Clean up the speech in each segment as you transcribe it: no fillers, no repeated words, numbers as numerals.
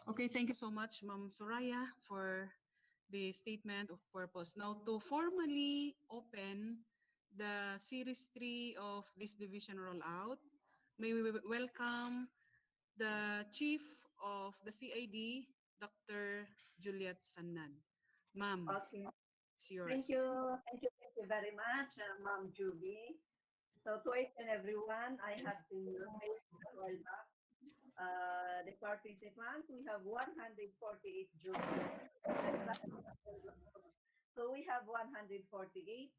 Okay, thank you so much, Ma'am Soraya, for the statement of purpose. Now, to formally open the Series 3 of this division rollout, may we welcome the Chief of the CID, Dr. Juliet Sanad. Ma'am, Okay. it's Thank yours. you. Thank you very much, Ma'am Juby. So to each and everyone, I had seen your face a while back. The participants, we have 148 Juby. So we have 148.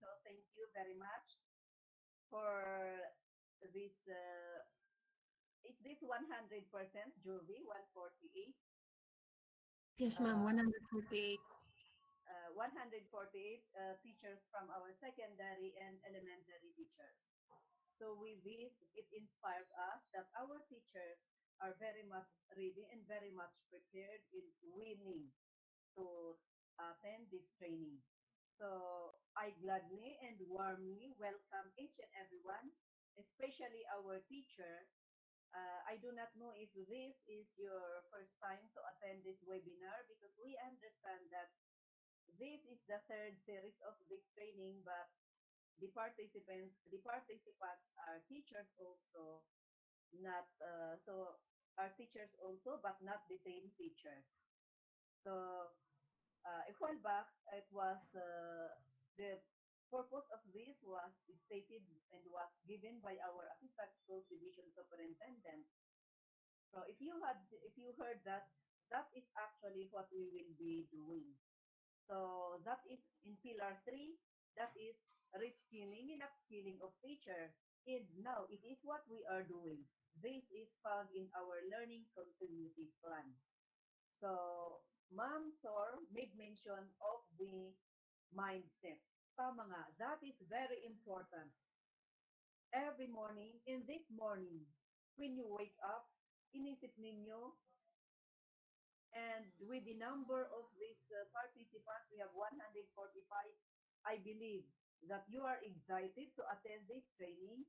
So thank you very much for this. Is this 100% Juby? 148. Yes, ma'am, Uh, 148. 148 teachers from our secondary and elementary teachers. So with this, it inspires us that our teachers are very much ready and very much prepared in willing to attend this training. So I gladly and warmly welcome each and everyone, especially our teacher. I do not know if this is your first time to attend this webinar because we understand that this is the third series of this training, but the participants are teachers also, not so are teachers also, but not the same teachers. So a while back, it was the purpose of this was stated and was given by our assistant schools division superintendent. So if you heard that, that is actually what we will be doing. So that is in pillar 3, that is reskilling and upskilling of teacher. And now it is what we are doing. This is found in our learning continuity plan. So Ma'am Thor made mention of the mindset. Tama nga, that is very important. Every morning, in this morning, when you wake up, inisip ninyo, and with the number of these participants, we have 145. I believe that you are excited to attend this training.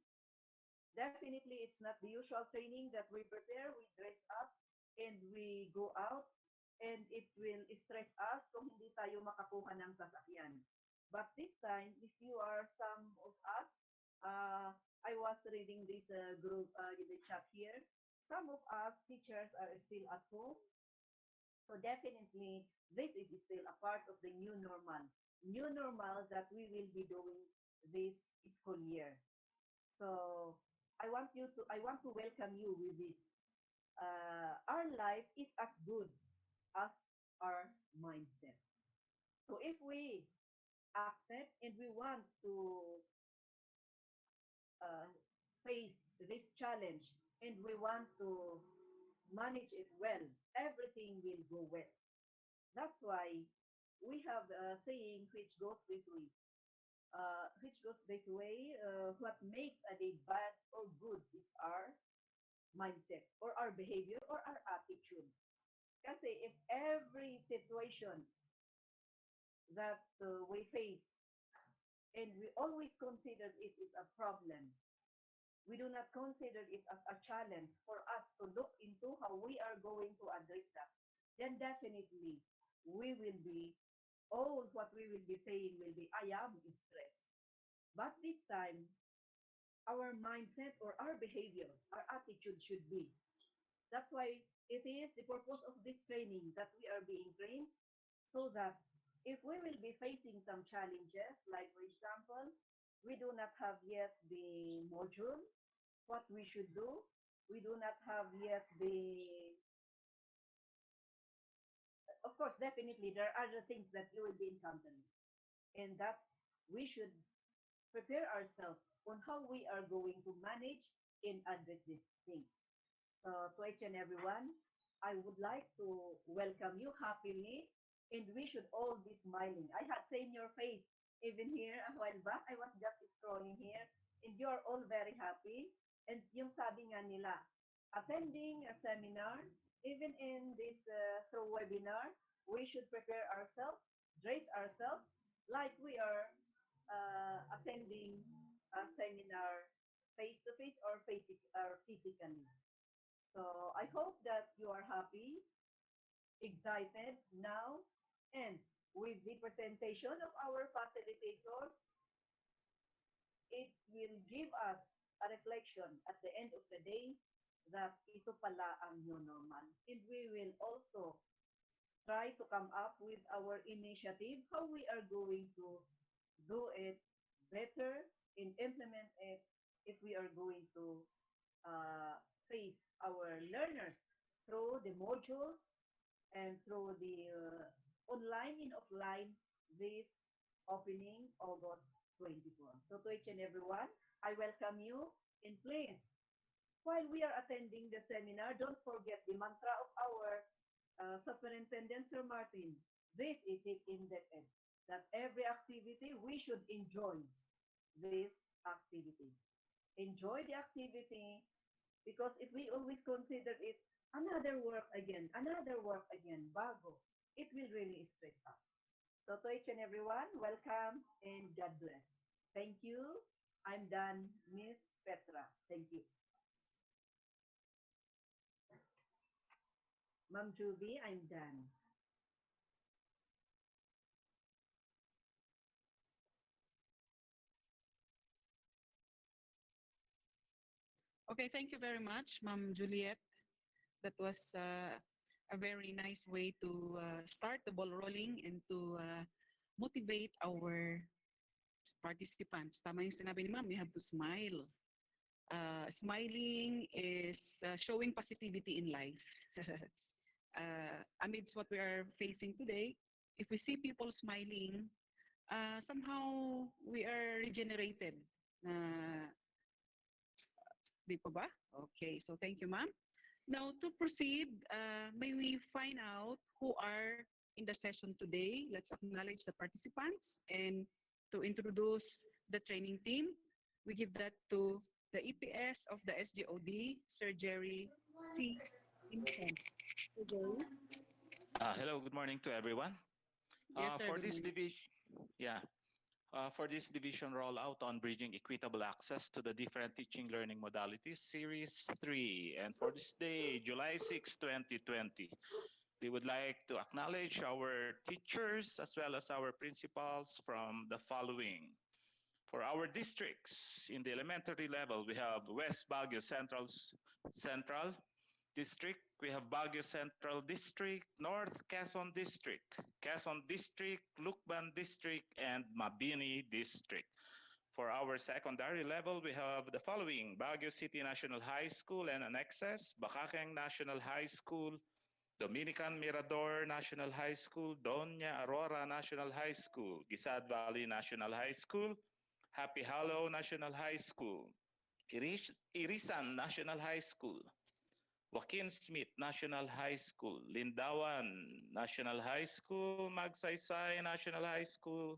Definitely, it's not the usual training that we prepare, we dress up, and we go out, and it will stress us kung hindi tayo makakuha ng sasakyan. But this time, if you are some of us, I was reading this group in the chat here. Some of us teachers are still at home, so definitely, this is still a part of the new normal. New normal that we will be doing this school year. So I want to welcome you with this. Our life is as good as our mindset. So if we accept and we want to uh, face this challenge and we want to manage it well, everything will go well. That's why we have a saying which goes this way. What makes a day bad or good is our mindset or our behavior or our attitude. Kasi if every situation that we face and we always consider it is a problem, we do not consider it as a challenge for us to look into how we are going to address that, then definitely we will be, all what we will be saying will be, I am stressed. But this time, our mindset or our behavior, our attitude should be. That's why it is the purpose of this training that we are being trained so that if we will be facing some challenges, like for example, we do not have yet the module, what we should do, we do not have yet the, of course, definitely there are the things that you will be encountering and that we should prepare ourselves on how we are going to manage and address these things. So to each and everyone, I would like to welcome you happily and we should all be smiling. I had seen your face even here a while back. I was just scrolling here and you're all very happy. And yung sabi nga nila, attending a seminar, even in this through webinar, we should prepare ourselves, dress ourselves like we are attending a seminar face to face or physically. So I hope that you are happy excited now, and with the presentation of our facilitators, it will give us a reflection at the end of the day that ito pala ang new normal. And we will also try to come up with our initiative, how we are going to do it better and implement it if we are going to uh, face our learners through the modules and through the online and offline this opening August 24. So to each and everyone, I welcome you, and please, while we are attending the seminar, don't forget the mantra of our Superintendent Sir Martin. This is it in the end, that every activity we should enjoy this activity. Enjoy the activity, because if we always consider it another work again, bago, it will really stress us. So to each and everyone, welcome and God bless. Thank you. I'm done, Miss Petra. Thank you. Ma'am Juby, I'm done. Okay, thank you very much, Ma'am Juliet. That was a very nice way to start the ball rolling and to motivate our participants. Tama yung sinabi ni Ma'am, you have to smile. Smiling is showing positivity in life. Amidst what we are facing today, if we see people smiling, somehow we are regenerated. Di pa ba? Okay, so thank you, ma'am. Now, to proceed, may we find out who are in the session today? Let's acknowledge the participants, and to introduce the training team, we give that to the EPS of the SGOD, Sir Jerry C. Vincent. Sir Jerry? Hello, good morning to everyone. Yes, sir. For Good this morning. division, yeah, for this division rollout on bridging equitable access to the different teaching learning modalities, Series 3. And for this day, July 6, 2020, we would like to acknowledge our teachers as well as our principals from the following. For our districts, in the elementary level, we have West Baguio Central District, we have Baguio Central District, North Quezon District, Quezon District, Lucban District, and Mabini District. For our secondary level, we have the following: Baguio City National High School and annexes, Bacakeng National High School, Dominican Mirador National High School, Doña Aurora National High School, Gisad Valley National High School, Happy Hollow National High School, Irisan National High School, Joaquin Smith National High School, Lindawan National High School, Magsaysay National High School,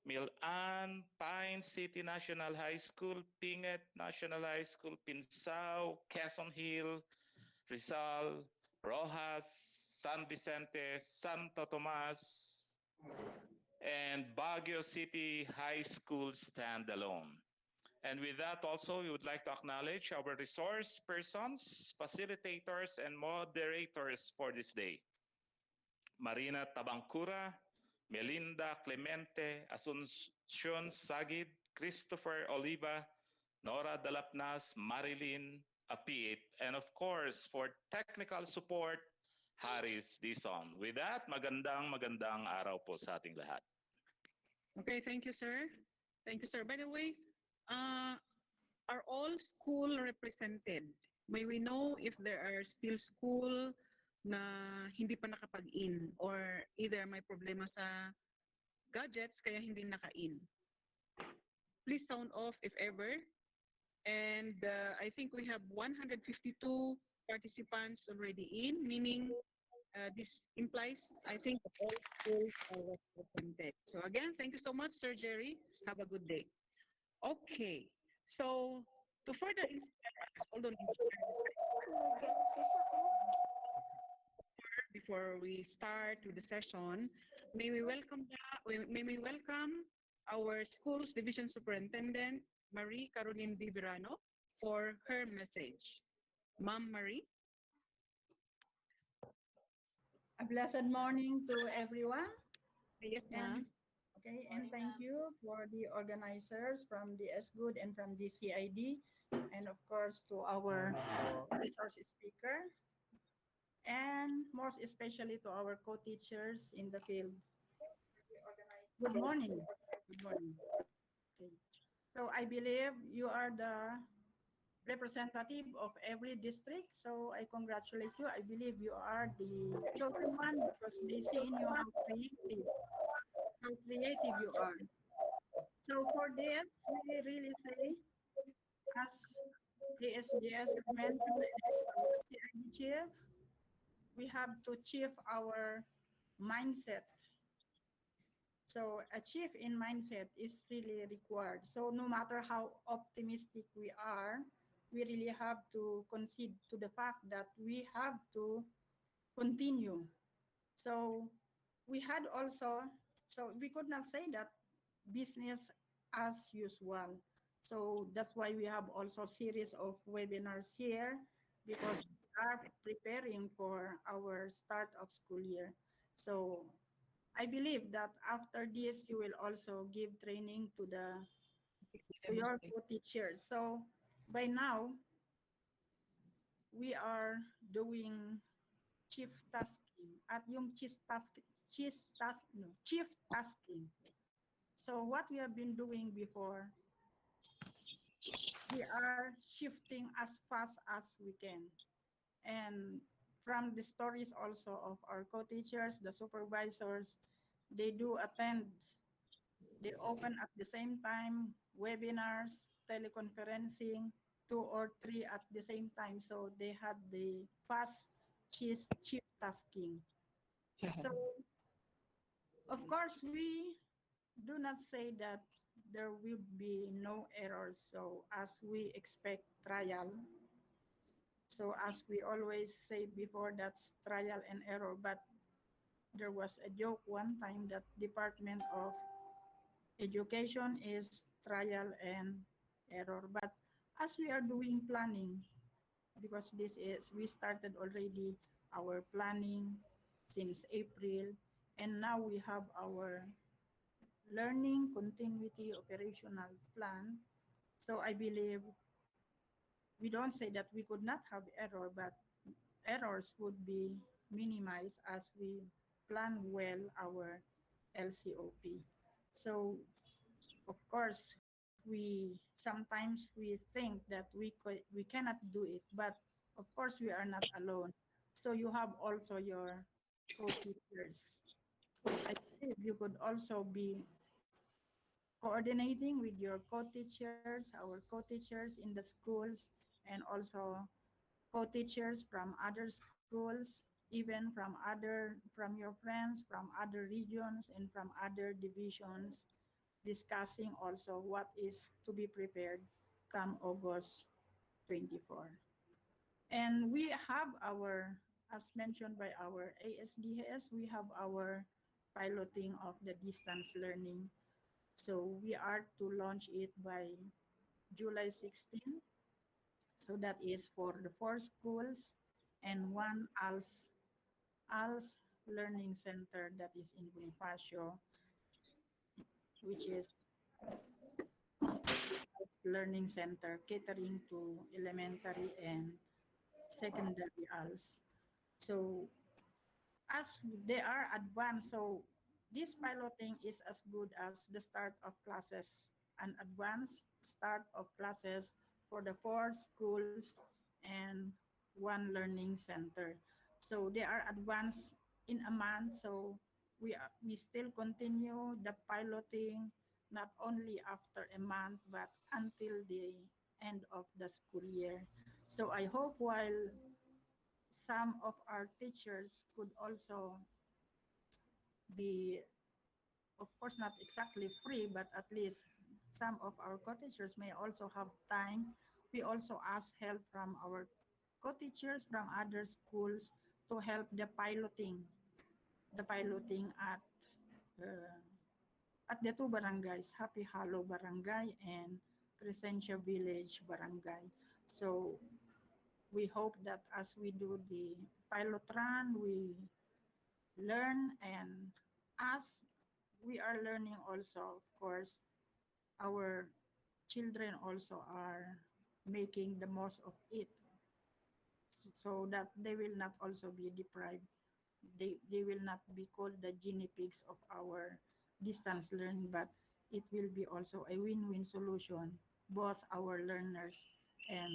Milan Pine City National High School, Pinget National High School, Pinsao, Quezon Hill, Rizal, Rojas, San Vicente, Santo Tomas, and Baguio City High School standalone. And with that also, we would like to acknowledge our resource persons, facilitators, and moderators for this day. Marina Tabancura, Melinda Clemente, Asuncion Sagid, Christopher Oliva, Nora Dalapnas, Marilyn Apiit, and of course, for technical support, Haris Dison. With that, magandang araw po sa ating lahat. Okay, thank you, sir. Thank you, sir. By the way, uh, are all school represented? May we know if there are still school na hindi pa nakapag-in or either may problema sa gadgets kaya hindi naka-in? Please sound off if ever. And I think we have 152 participants already in, meaning this implies, I think, that all schools are represented. So again, thank you so much, Sir Jerry. Have a good day. Okay, so to further inspire us, although before we start with the session, may we welcome our school's division superintendent, Marie Caroline Viverano, for her message. Ma'am Marie. A blessed morning to everyone. Yes, And ma'am. okay, and thank you for the organizers from the SGood and from the CID, and of course to our resource speaker, and most especially to our co-teachers in the field. Good morning. Good morning. Okay. So I believe you are the representative of every district. So I congratulate you. I believe you are the chosen one because they see in you how creative you are. So for this, we really say, as ASBS have mentioned, and as our CID chief, we have to chief our mindset. So a chief in mindset is really required. So no matter how optimistic we are, we really have to concede to the fact that we have to continue. So we had also, so we could not say that business as usual. So that's why we have also series of webinars here because we are preparing for our start of school year. So I believe that after this, you will also give training to your co-teachers. So by now, we are doing chief tasking at yung chief tasking. So what we have been doing before, we are shifting as fast as we can. And from the stories also of our co-teachers, the supervisors, they do attend, they open at the same time webinars, teleconferencing, two or three at the same time. So they had the fast chief tasking. So of course, we do not say that there will be no errors. So as we expect trial, so as we always say before, that's trial and error. But there was a joke one time that Department of Education is trial and error. But as we are doing planning, because we started already our planning since April, and now we have our learning continuity operational plan. So I believe we don't say that we could not have error, but errors would be minimized as we plan well our LCOP. So of course, we sometimes we think that we cannot do it, but of course we are not alone. So you have also your co-teachers. I believe you could also be coordinating with your co-teachers, our co-teachers in the schools, and also co-teachers from other schools, even from your friends, from other regions, and from other divisions, discussing also what is to be prepared come August 24. And we have our, as mentioned by our ASDS, we have our piloting of the distance learning. So we are to launch it by July 16. So that is for the 4 schools and one ALS Learning Center that is in Bonifacio, which is Learning Center catering to elementary and secondary ALS. So as they are advanced, so this piloting is as good as the start of classes, an advanced start of classes for the 4 schools and one learning center. So they are advanced in a month. So we still continue the piloting not only after a month but until the end of the school year. So I hope while some of our teachers could also be, of course, not exactly free, but at least some of our co-teachers may also have time. We also ask help from our co-teachers from other schools to help the piloting uh, at the 2 barangays, Happy Hollow Barangay and Crescentia Village Barangay. So we hope that as we do the pilot run, we learn, and as we are learning also, of course, our children also are making the most of it so that they will not also be deprived. They will not be called the guinea pigs of our distance learning, but it will be also a win-win solution, both our learners and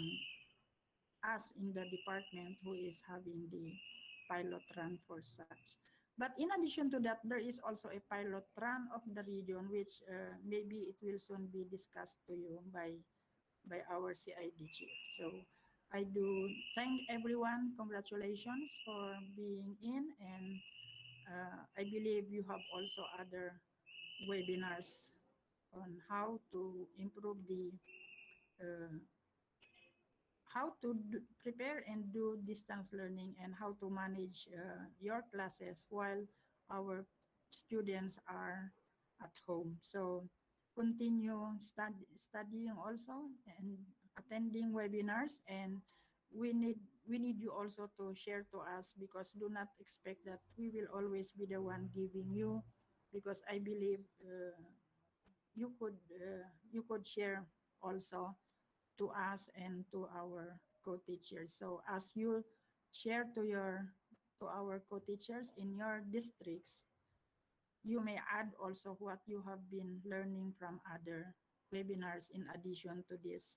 us in the department who is having the pilot run for such. But in addition to that, there is also a pilot run of the region, which maybe it will soon be discussed to you by our CID chief. So I do thank everyone. Congratulations for being in, and I believe you have also other webinars on how to improve the uh, how to prepare and do distance learning and how to manage your classes while our students are at home. So continue studying also and attending webinars, and we need you also to share to us, because do not expect that we will always be the one giving you, because I believe you could share also to us and to our co-teachers. So as you share to our co-teachers in your districts, you may add also what you have been learning from other webinars in addition to this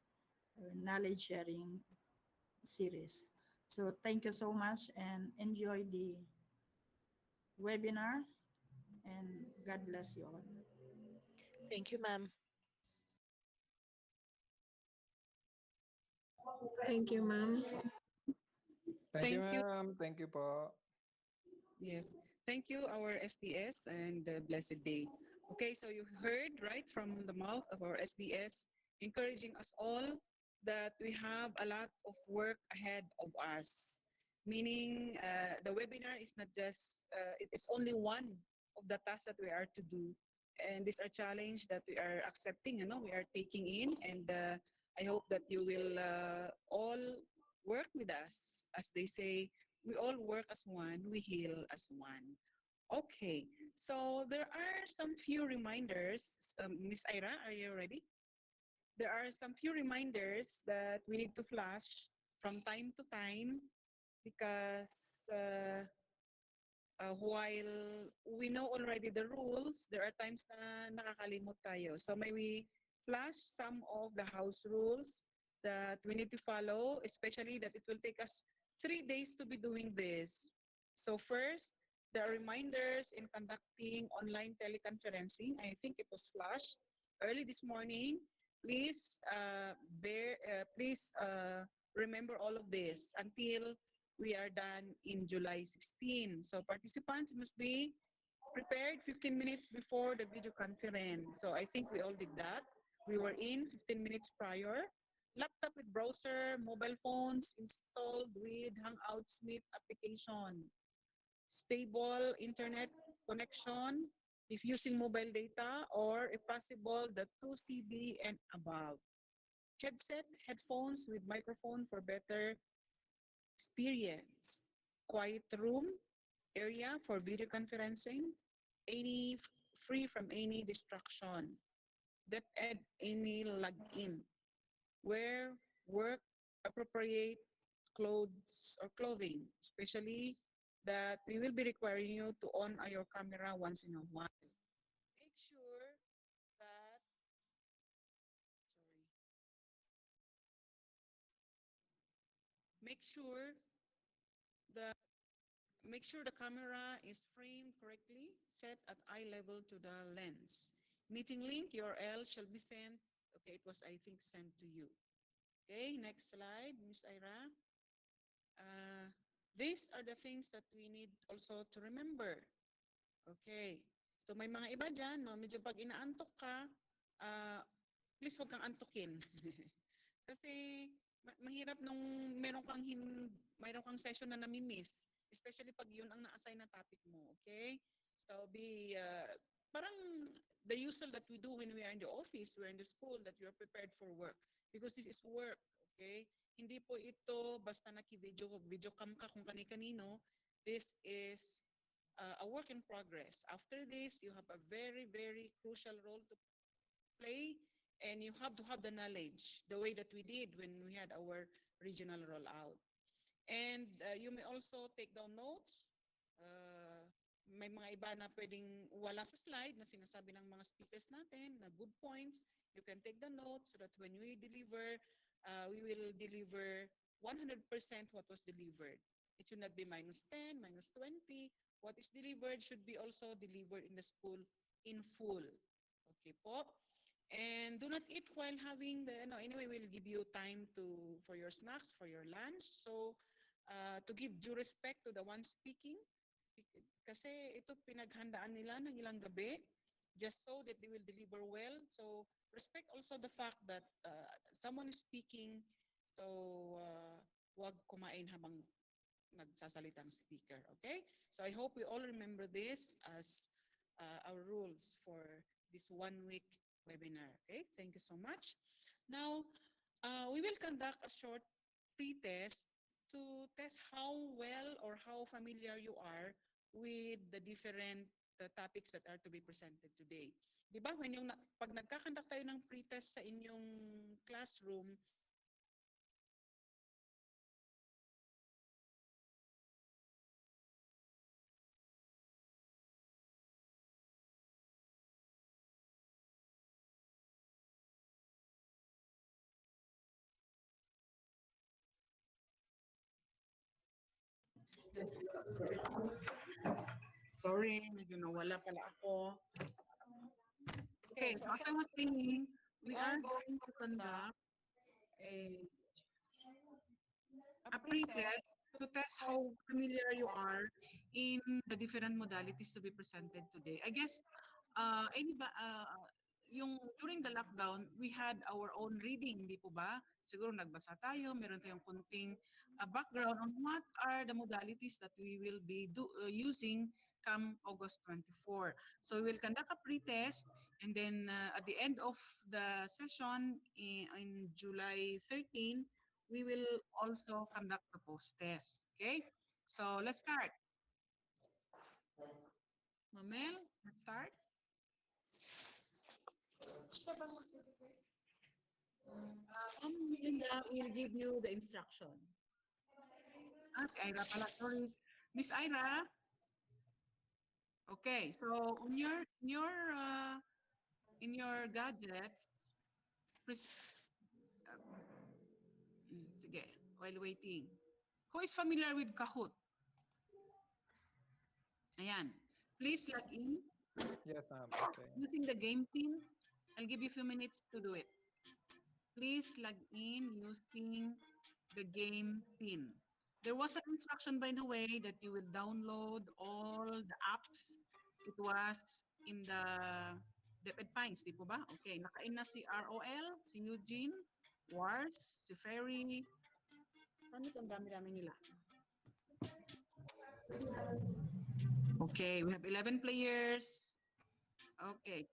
knowledge sharing series. So thank you so much and enjoy the webinar, and God bless you all. Thank you, ma'am. Thank you, ma'am. Thank you, Thank you. ma'am. Thank you po. Yes. Thank you, our SDS, and blessed day. Okay, so you heard right from the mouth of our SDS, encouraging us all that we have a lot of work ahead of us. Meaning, the webinar is not just, it is only one of the tasks that we are to do. And these are challenge that we are accepting, we are taking in. And I hope that you will all work with us. As they say, we all work as one, we heal as one. Okay, so there are some few reminders. Miss Ira, are you ready? There are some few reminders that we need to flash from time to time because while we know already the rules, there are times na nakakalimot tayo. So may we flash some of the house rules that we need to follow, especially that it will take us 3 days to be doing this. So first, there are reminders in conducting online teleconferencing. I think it was flashed early this morning. Please please remember all of this until we are done in July 16. So participants must be prepared 15 minutes before the video conference. So I think we all did that. We were in 15 minutes prior. Laptop with browser, mobile phones installed with Hangouts Meet application. Stable internet connection if using mobile data, or if possible, the 2 CB and above. Headset, headphones with microphone for better experience. Quiet room area for video conferencing. Any free from any distraction. Depth any login. Wear work appropriate clothes or clothing, especially that we will be requiring you to on your camera once in a while. Make sure that sorry. Make sure that Make sure the camera is framed correctly, set at eye level to the lens. Meeting link URL shall be sent. Okay, it was, I think, sent to you. Okay, next slide, Miss Ira. Uh, these are the things that we need also to remember. Okay, so may mga iba dyan, no? Medyo pag inaantok ka, uh, please huwag kang antukin. Kasi mahirap nung meron kang session na nami-miss, especially pag yun ang na-assign na topic mo, okay? So parang the usual that we do when we are in the office, we're in the school, that you are prepared for work because this is work, okay? Hindi po ito basta naki-video cam ka kung kani-kanino. This is a work in progress. After this, you have a very, very crucial role to play, and you have to have the knowledge the way that we did when we had our regional rollout. And you may also take down notes. May mga iba na pwedeng wala sa slide na sinasabi ng mga speakers natin na good points. You can take the notes so that when we deliver, we will deliver 100% what was delivered. It should not be minus 10, minus 20. What is delivered should be also delivered in the school in full. Okay po. And do not eat while having the, no, anyway, we'll give you time for your snacks, for your lunch. So, to give due respect to the one speaking, kasi ito pinaghandaan nila ng ilang gabi just so that they will deliver well. So, respect also the fact that someone is speaking, so wag kumain habang nagsasalitang speaker, okay? So, I hope we all remember this as our rules for this 1 week webinar, okay? Thank you so much. Now, we will conduct a short pre-test to test how well or how familiar you are with the different topics that are to be presented today. Di ba? Pag nagkakandak tayo ng pre-test sa inyong classroom, sorry, medyo nawala pala ako. Okay, so as I was saying, we are going to conduct a pre-test to test how familiar you are in the different modalities to be presented today. I guess yung during the lockdown, we had our own reading, di po ba? Siguro nagbasa tayo, meron tayong kunting background on what are the modalities that we will be using come August 24. So we will conduct a pre-test, and then at the end of the session in July 13, we will also conduct the post-test. Okay? So let's start. Mamel, let's start. Linda will give you the instruction. Si Ira pala, sorry. Miss Ira? Okay, so in your gadgets, sige, while waiting. Who is familiar with Kahoot? Ayan. Please log in. Yes, ma'am. Okay. Using the game pin. I'll give you a few minutes to do it. Please log in using the game pin. There was an instruction, by the way, that you will download all the apps. It was in the DepEd Pines, di po ba? Okay, nakain na si ROL, si Eugene, Wars, si Ferry. Paano itong dami-dami nila? Okay, we have 11 players. Okay.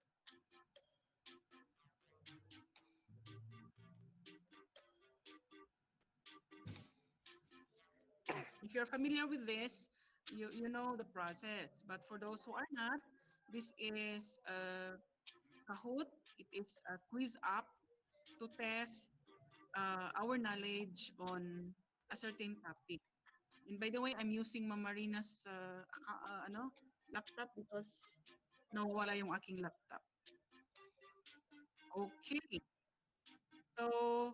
If you're familiar with this, you know the process. But for those who are not, this is Kahoot. It is a quiz app to test our knowledge on a certain topic. And by the way, I'm using Ma'am Marina's laptop because nawawala yung aking laptop. Okay. So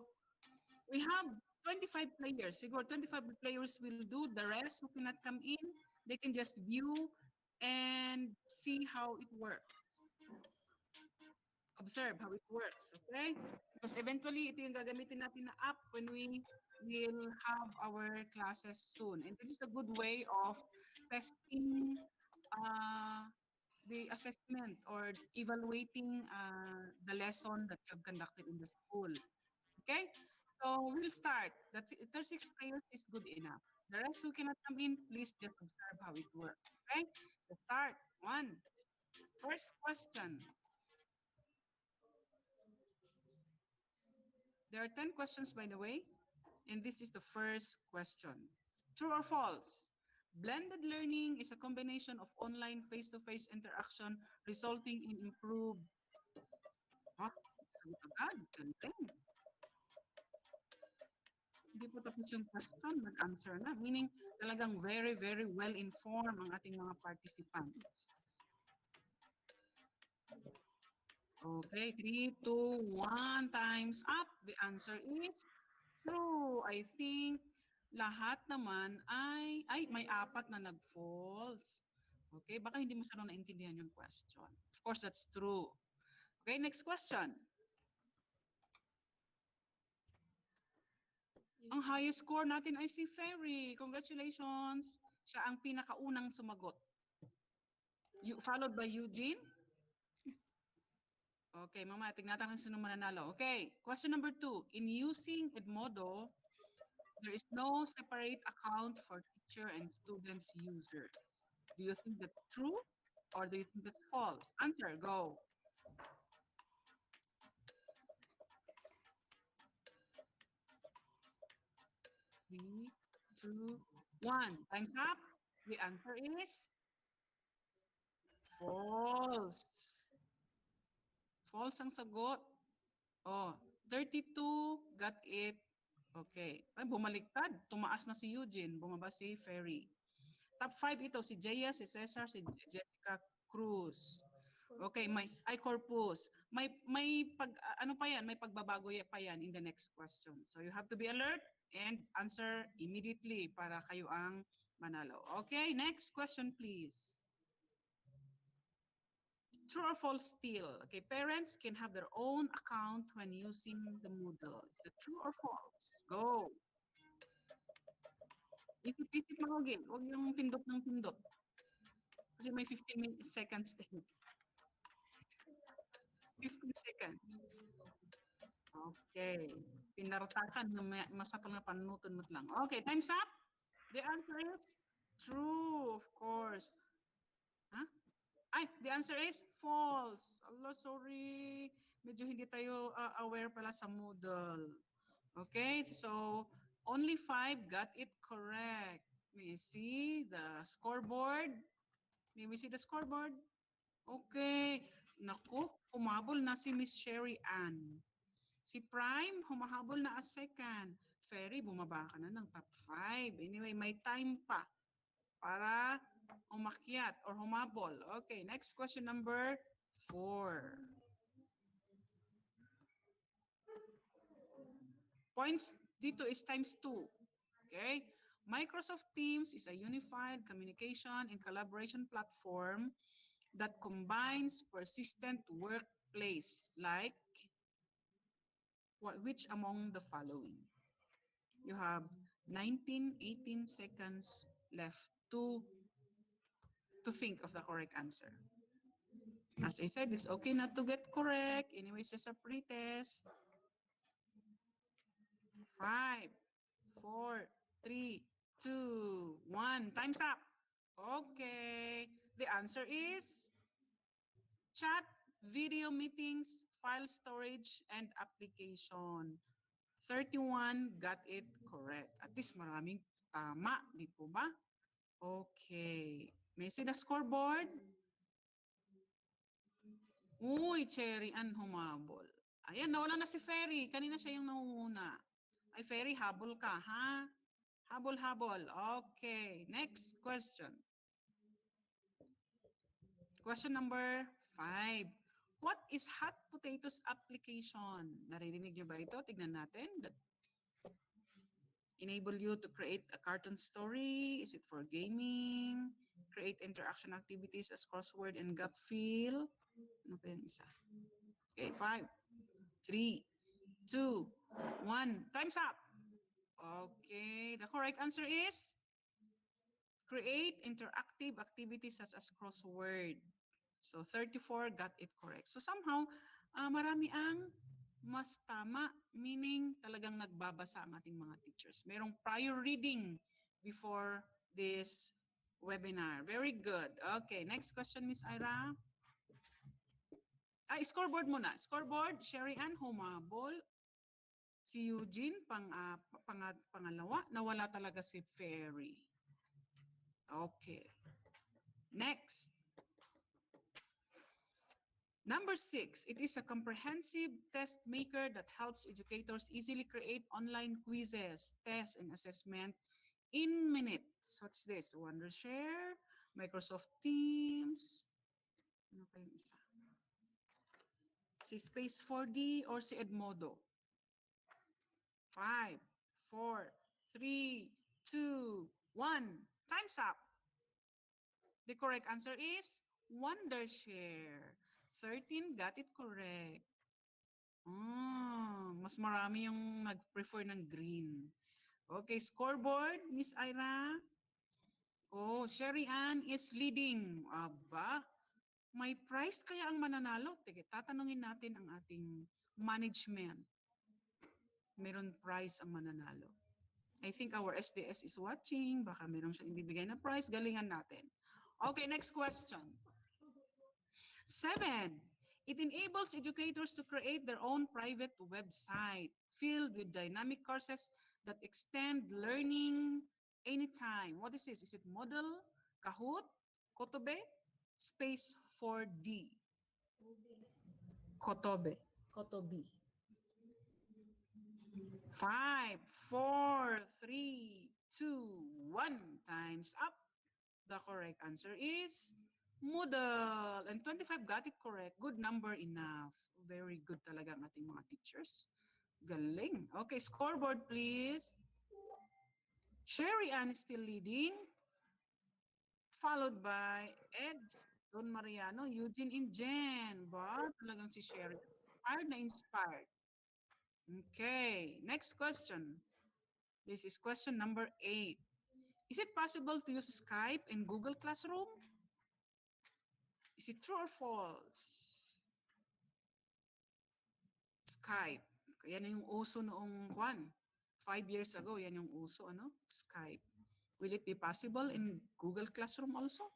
we have 25 players. Siguro 25 players will do. The rest who cannot come in, they can just view and see how it works. Observe how it works, okay? Because eventually, ito yung gagamitin natin na app when we will have our classes soon. And this is a good way of testing the assessment or evaluating the lesson that you have conducted in the school. Okay? So we'll start. The 36 players is good enough. The rest who cannot come in, please just observe how it works. Okay? So start. First question. There are 10 questions, by the way, and this is the first question. True or false? Blended learning is a combination of online face-to-face interaction resulting in improved. Ah, sagot agad. Galing. Hindi pa tapos yung question, nag-answer na. Meaning, talagang very, very well-informed ang ating mga participants. Okay, 3, 2, 1, times up. The answer is true. I think lahat naman ay may apat na nag-false. Okay, baka hindi mo siya naintindihan yung question. Of course, that's true. Okay, next question. Ang highest score natin ay si Ferry. Congratulations. Siya ang pinakaunang sumagot. Followed by Eugene. Okay, mamaya tignan natin sino mananalo. Okay, question number 2. In using Edmodo, there is no separate account for teacher and students users. Do you think that's true or do you think that's false? Answer, go. Three, two, one. Time's up. The answer is false. False ang sagot. Oh, 32 got it. Okay. Ay, bumaliktad. Tumaas na si Eugene. Bumaba si Ferry. Top 5 ito. Si Jaya, si Cesar, si Jessica Cruz. Okay, Corpus. May ano pa yan, may pagbabago pa yan in the next question. So you have to be alert and answer immediately para kayo ang manalo. Okay, next question please. True or false still? Okay, parents can have their own account when using the Moodle. Is it true or false? Go. Isip-isip mga game. Huwag yung pindot ng pindot. Kasi may 15 seconds din. 15 seconds. Okay. Pinartakan na masapal na panuton mo lang. Okay, time's up. The answer is true, of course. Huh? Ay, the answer is false. Allah, sorry. Medyo hindi tayo aware pala sa Moodle. Okay, so only 5 got it correct. May we see the scoreboard? May we see the scoreboard? Okay. Naku, humabol na si Miss Sherry Ann. Si Prime, humahabol na as second. Ferry, bumaba ka na ng top 5. Anyway, may time pa para umakyat or humabol. Okay, next question number 4. Points dito is times 2. Okay? Microsoft Teams is a unified communication and collaboration platform that combines persistent workplace like which among the following? You have 19, 18 seconds left to think of the correct answer. As I said, it's okay not to get correct. Anyway, it's just a pretest. 5, 4, 3, 2, 1. Time's up. Okay. The answer is chat, video meetings, file storage, and application. 31 got it correct. At least maraming tama, di po ba? Okay. May see the scoreboard? Uy, Cherry Ann humabol. Ayan, nawala na si Ferry. Kanina siya yung nangunguna. Ay, Ferry, habol ka, ha? Habol-habol. Okay. Next question. Question number 5. What is hot potatoes application? Naririnig niyo ba ito? Tignan natin. That enable you to create a cartoon story? Is it for gaming? Create interaction activities as crossword and gap fill? Ano pa yung isa? Okay, 5, 3, 2, 1. Time's up. Okay, the correct answer is create interactive activities such as crossword. So 34 got it correct. So somehow, marami ang mas tama, meaning talagang nagbabasa ang ating mga teachers. Merong prior reading before this webinar. Very good. Okay, next question, Miss Ira. Scoreboard muna. Scoreboard, Sherry Ann, humabol. Si Eugene, pangalawa. Nawala talaga si Ferry. Okay. Next. Number 6, it is a comprehensive test maker that helps educators easily create online quizzes, tests, and assessment in minutes. What's this? Wondershare, Microsoft Teams. Ano pa yung isa? Si Space 4D or si Edmodo? 5, 4, 3, 2, 1. Time's up. The correct answer is Wondershare. 13 got it correct. Mas marami yung nag-prefer ng green. Okay, scoreboard, Miss Ira. Oh, Sherry Ann is leading. Aba, may prize kaya ang mananalo? Sige, tatanungin natin ang ating management. Meron prize ang mananalo. I think our SDS is watching. Baka meron siyang ibibigay na prize. Galingan natin. Okay, next question. 7. It enables educators to create their own private website filled with dynamic courses that extend learning anytime. What is this? Is it Moodle, Kahoot, Kotobe, Space 4D? Kotobe. Kotobe. 5, 4, 3, 2, 1. Time's up. The correct answer is Moodle. And 25 got it correct. Good number enough. Very good talaga ang ating mga teachers. Galing. Okay, scoreboard please. Sherry Ann is still leading. Followed by Eds, Don Mariano, Eugene, and Jen. Ba? Talagang si Sherry. Inspired na inspired. Okay, next question. This is question number 8. Is it possible to use Skype in Google Classroom? Is it true or false? Skype. Yan yung uso noong 5 years ago. Yan yung uso, ano? Skype. Will it be possible in Google Classroom also?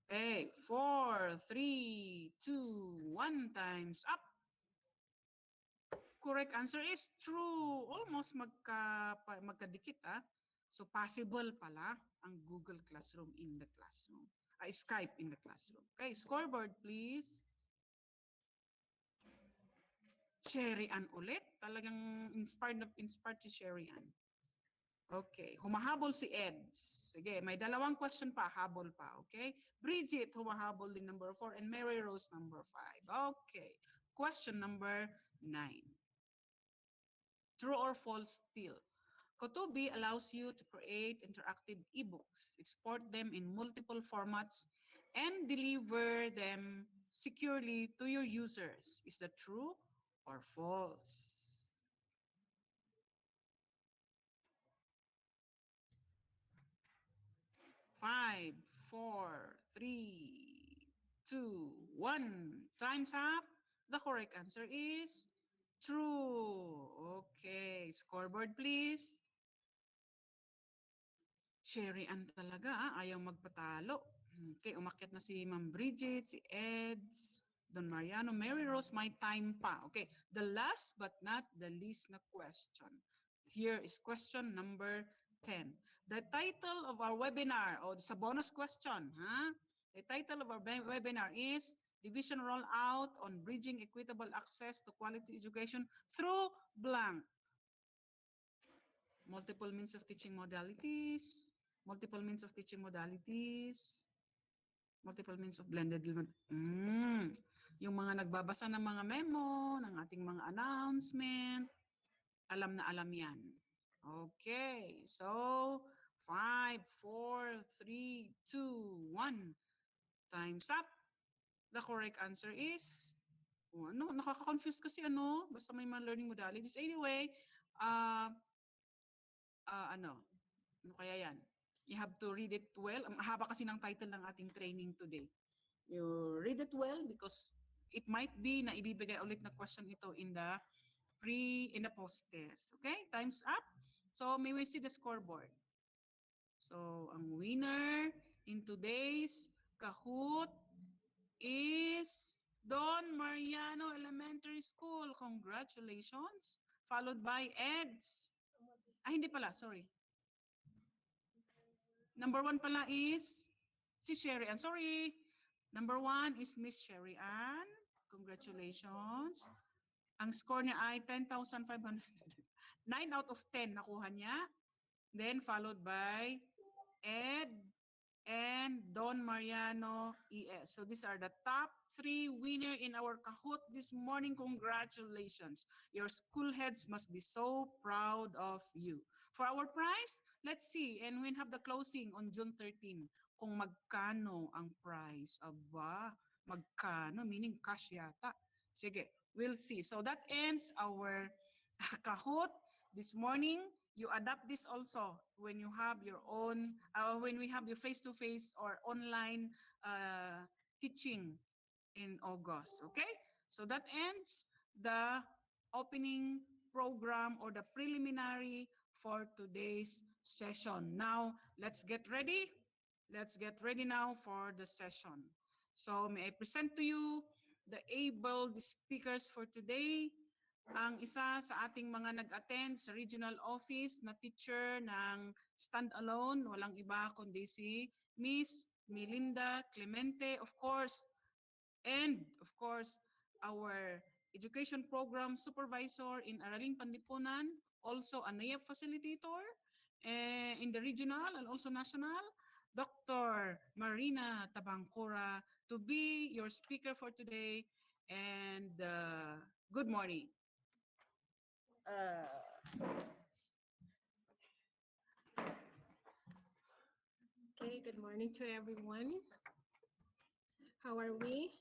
Okay, 4, 3, 2, 1, times up. Correct answer is true. Almost magkadikit, ah. So possible pala ang Google Classroom in the classroom. Skype in the classroom. Okay, scoreboard please. Sherry Ann ulit. Talagang inspired na inspired si Sherry Ann. Okay, humahabol si Eds. Sige, may dalawang question pa, habol pa, okay? Bridget, humahabol din number 4, and Mary Rose number 5. Okay, question number 9. True or false still? Kotobi allows you to create interactive ebooks, export them in multiple formats, and deliver them securely to your users. Is that true or false? Five, four, three, two, one. Time's up. The correct answer is true. Okay, scoreboard please. Sherry Ann talaga, ayaw magpatalo. Okay, umakyat na si Ma'am Bridget, si Eds, Don Mariano, Mary Rose, may time pa. Okay, the last but not the least na question. Here is question number 10. The title of our webinar, o sa bonus question, ha? The title of our webinar is Division Rollout on Bridging Equitable Access to Quality Education through blank. Multiple means of teaching modalities, multiple means of teaching modalities, multiple means of blended. Yung mga nagbabasa ng mga memo, ng ating mga announcement, alam na alam yan. Okay, so 5, 4, 3, 2, 1. Time's up. The correct answer is, nakaka-confuse kasi basta may mga learning modalities. Anyway, ano kaya yan? You have to read it well. Ang haba kasi ng title ng ating training today. You read it well because it might be na ibibigay ulit na question ito in the post-test. Okay? Time's up. So, may we see the scoreboard. So, ang winner in today's Kahoot is Don Mariano Elementary School. Congratulations. Followed by Eds. Hindi pala, sorry. Number one pala is si Sherry Ann. Sorry. Number one is Miss Sherry Ann. Congratulations. Ang score niya ay 10,500. 9 out of 10 nakuha niya. Then followed by Ed and Don Mariano ES. So these are the top 3 winner in our Kahoot this morning. Congratulations. Your school heads must be so proud of you. For our prize, let's see. And we have the closing on June 13. Kung magkano ang prize. Aba, magkano? Meaning cash yata. Sige, we'll see. So that ends our Kahoot this morning. You adapt this also when you have your own, when we have your face-to-face or online teaching in August. Okay? So that ends the opening program or the preliminary for today's session. Now, let's get ready. Let's get ready now for the session. So, may I present to you the able speakers for today. Ang isa sa ating mga nag-attend sa regional office na teacher ng stand-alone, walang iba kundi si Miss Melinda Clemente, of course, and of course, our education program supervisor in Araling Panlipunan, also a NAEP facilitator in the regional and also national, Dr. Marina Tabangcora, to be your speaker for today. And good morning. Okay, good morning to everyone. How are we?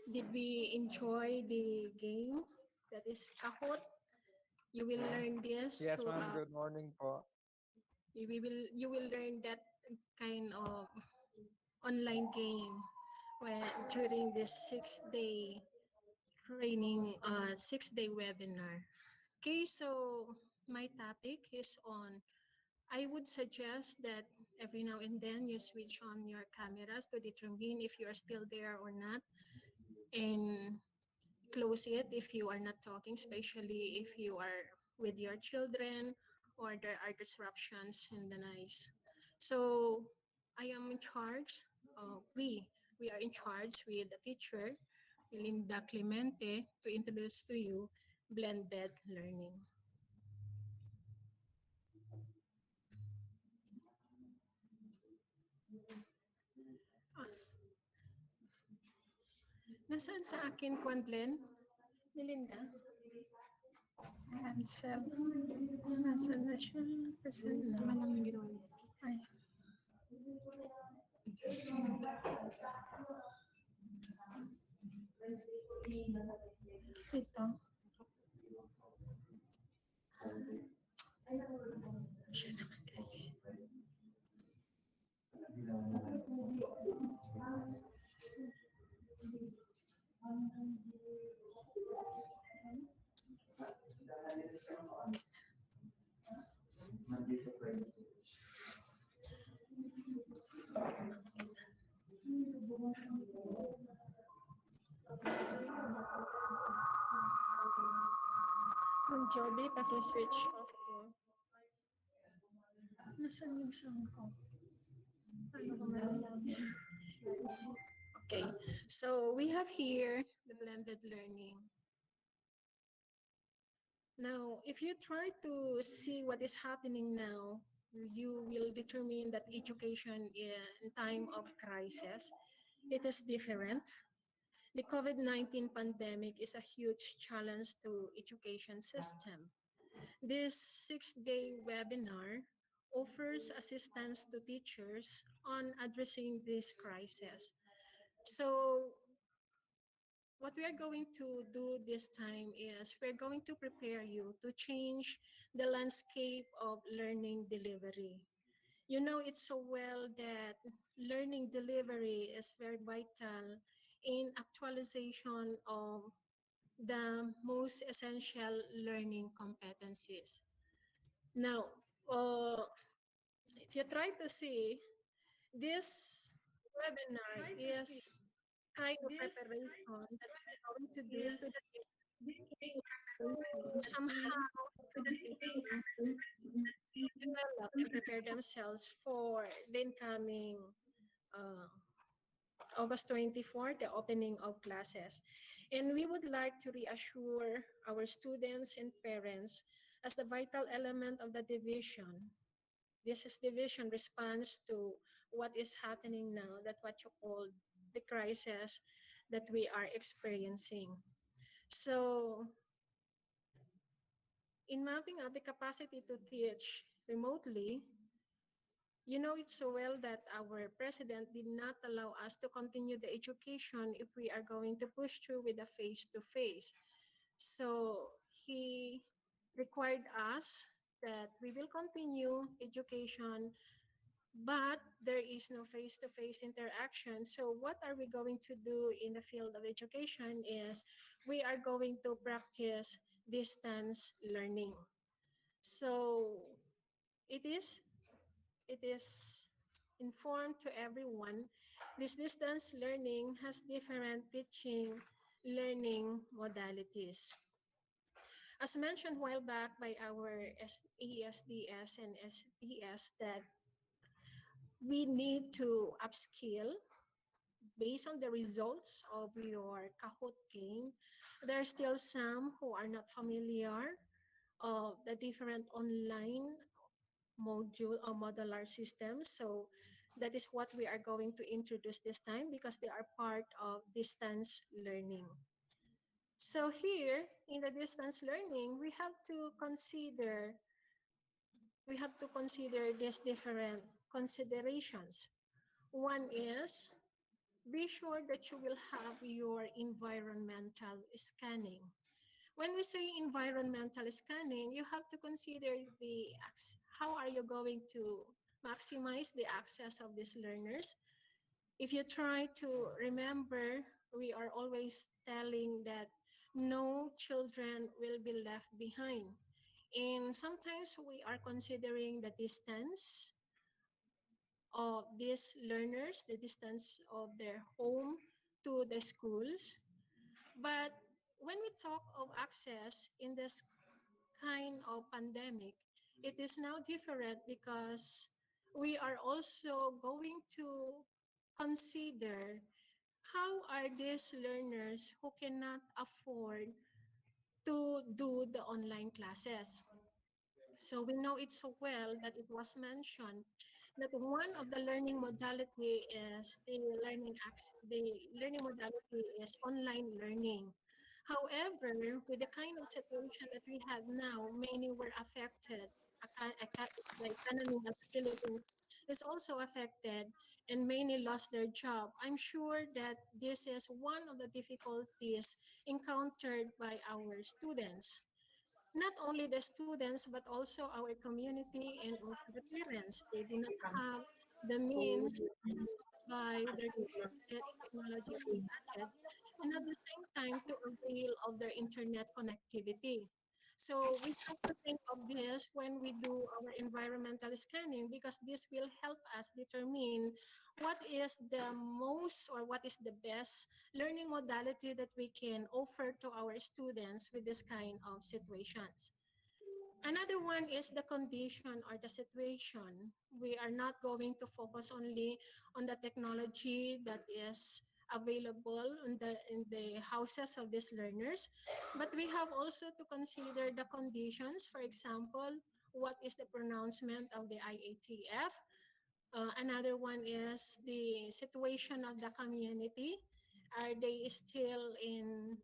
Did we enjoy the game that is Kahoot? You will learn this Yes, to ma'am. Good morning po. you will learn that kind of online game when during this 6-day training 6-day webinar. Okay, so my topic is on, I would suggest that every now and then you switch on your cameras to determine if you are still there or not, and close it if you are not talking, especially if you are with your children or there are disruptions in the noise. So I am in charge, we are in charge with the teacher, Linda Clemente, to introduce to you blended learning. Ah, nasaan sa akin, Kwan Blend? Melinda? Cancel. Nasaan na siya? Nasaan na? Ay. Ito. Siya naman kasi. Yung Joby, paki-switch off ko. Nasaan yung sound ko? Paano ko malalaman? Okay, so we have here the blended learning. Now, if you try to see what is happening now, you will determine that education in time of crisis, it is different. The COVID-19 pandemic is a huge challenge to education system. This 6-day webinar offers assistance to teachers on addressing this crisis. So what we are going to do this time is we're going to prepare you to change the landscape of learning delivery. You know it so well that learning delivery is very vital in actualization of the most essential learning competencies. Now, if you try to see, this webinar is kind of preparation that we're going to do to the somehow develop and prepare themselves for the incoming uh, August 24th, the opening of classes. And we would like to reassure our students and parents as the vital element of the division. This is division response to what is happening now, that what you call the crisis that we are experiencing. So in mapping out the capacity to teach remotely, you know it so well that our president did not allow us to continue the education if we are going to push through with a face to face. So he required us that we will continue education, but there is no face to face interaction. So, what are we going to do in the field of education is we are going to practice distance learning. So, it is it is informed to everyone. This distance learning has different teaching learning modalities. As mentioned a while back by our ESDS and SDS, that we need to upskill based on the results of your Kahoot game. There are still some who are not familiar of the different online module or modular systems. So that is what we are going to introduce this time because they are part of distance learning. So here in the distance learning, we have to consider these different considerations. One is be sure that you will have your environmental scanning. When we say environmental scanning, you have to consider how are you going to maximize the access of these learners. If you try to remember, we are always telling that no children will be left behind. And sometimes we are considering the distance of these learners, the distance of their home to the schools. But when we talk of access in this kind of pandemic, it is now different because we are also going to consider how are these learners who cannot afford to do the online classes. So we know it so well that it was mentioned that one of the learning modality is the learning modality is online learning. However, with the kind of situation that we have now, many were affected. The economy of the Philippines is also affected and many lost their job. I'm sure that this is one of the difficulties encountered by our students, not only the students but also our community and also the parents. They do not have the means to buy their technological gadgets and at the same time to avail of their internet connectivity. So we have to think of this when we do our environmental scanning because this will help us determine what is the most or what is the best learning modality that we can offer to our students with this kind of situations. Another one is the condition or the situation. We are not going to focus only on the technology that is available in the houses of these learners, but we have also to consider the conditions. For example, what is the pronouncement of the IATF? Another one is the situation of the community. Are they still in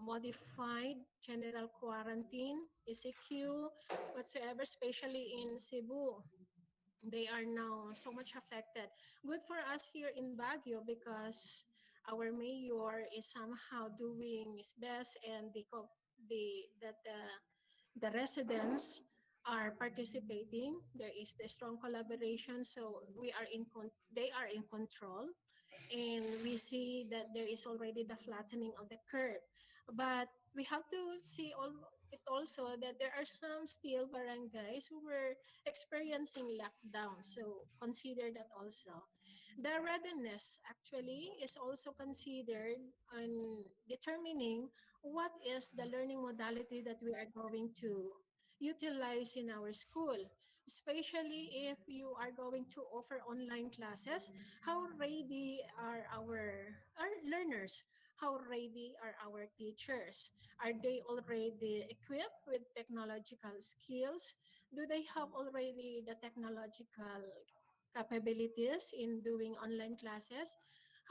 modified general quarantine, ECQ, whatsoever, especially in Cebu? They are now so much affected. Good for us here in Baguio because our mayor is somehow doing his best and the residents are participating. There is the strong collaboration, so they are in control, and we see that there is already the flattening of the curve. But we have to see it also that there are some still barangays who were experiencing lockdown. So consider that also. The readiness actually is also considered in determining what is the learning modality that we are going to utilize in our school, especially if you are going to offer online classes. How ready are our learners? How ready are our teachers? Are they already equipped with technological skills? Do they have already the technological capabilities in doing online classes?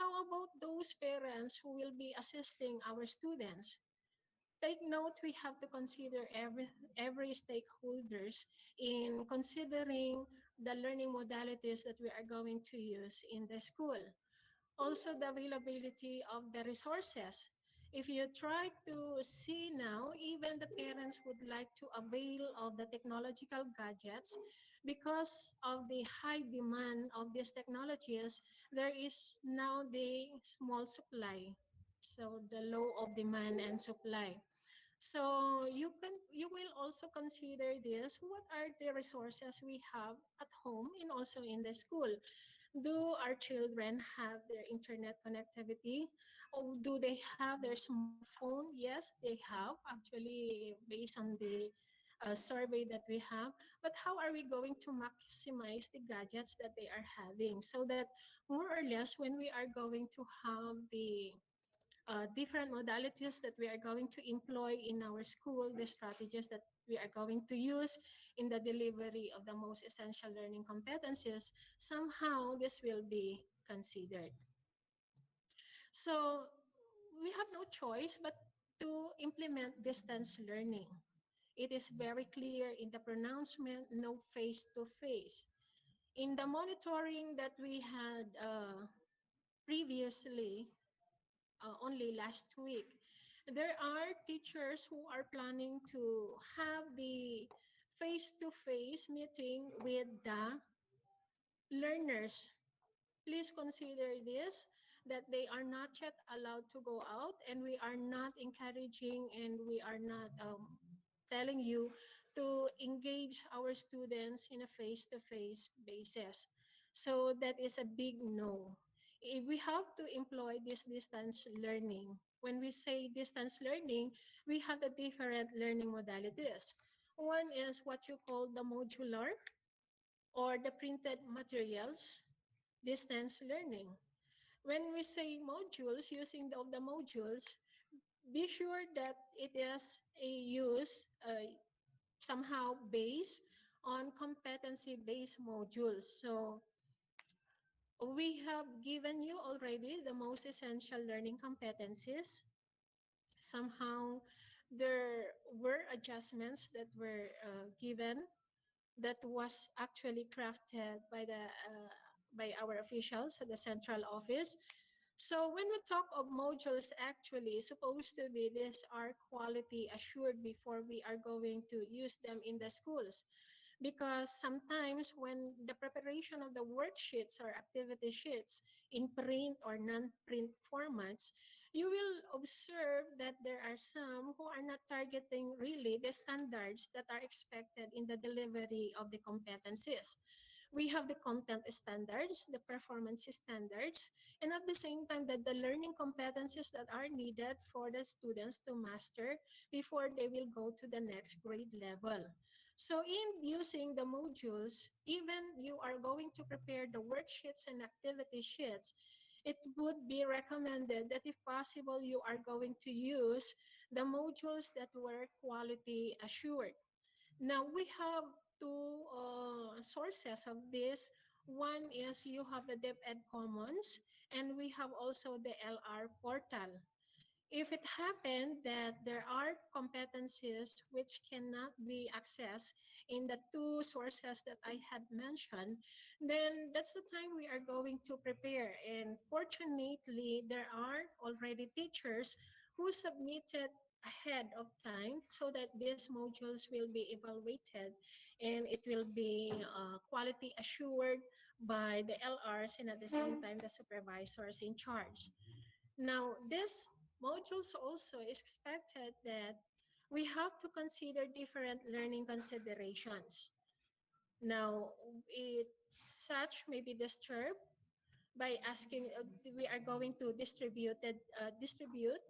How about those parents who will be assisting our students? Take note, we have to consider every stakeholders in considering the learning modalities that we are going to use in the school. Also, the availability of the resources. If you try to see now, even the parents would like to avail of the technological gadgets because of the high demand of these technologies. There is now the small supply, so the low of demand and supply. So you will also consider this, what are the resources we have at home and also in the school. Do our children have their internet connectivity? Or do they have their smartphone? Yes, they have, actually, based on the survey that we have. But how are we going to maximize the gadgets that they are having, so that more or less when we are going to have the different modalities that we are going to employ in our school, the strategies that we are going to use in the delivery of the most essential learning competencies, somehow this will be considered. So we have no choice but to implement distance learning. It is very clear in the pronouncement, no face-to-face. In the monitoring that we had previously, only last week, there are teachers who are planning to have the face-to-face meeting with the learners. Please consider this, that they are not yet allowed to go out, and we are not encouraging, and we are not telling you to engage our students in a face-to-face basis. So that is a big no. We have to employ this distance learning. When we say distance learning, we have the different learning modalities. One is what you call the modular or the printed materials distance learning. When we say modules, using of the modules, be sure that it is a use somehow based on competency-based modules. So we have given you already the most essential learning competencies. Somehow there were adjustments that were given, that was actually crafted by our officials at the central office. So when we talk of modules, actually supposed to be these are quality assured before we are going to use them in the schools. Because sometimes when the preparation of the worksheets or activity sheets in print or non-print formats, you will observe that there are some who are not targeting really the standards that are expected in the delivery of the competencies. We have the content standards, the performance standards, and at the same time that the learning competencies that are needed for the students to master before they will go to the next grade level. So in using the modules, even you are going to prepare the worksheets and activity sheets, it would be recommended that if possible, you are going to use the modules that were quality assured. Now we have two sources of this. One is you have the DepEd Commons, and we have also the LR portal. If it happened that there are competencies which cannot be accessed in the two sources that I had mentioned, then that's the time we are going to prepare. And fortunately, there are already teachers who submitted ahead of time so that these modules will be evaluated and it will be quality assured by the LRs and at the same time the supervisors in charge. Now, this modules also is expected that we have to consider different learning considerations. Now, it such may be disturbed by asking, we are going to distribute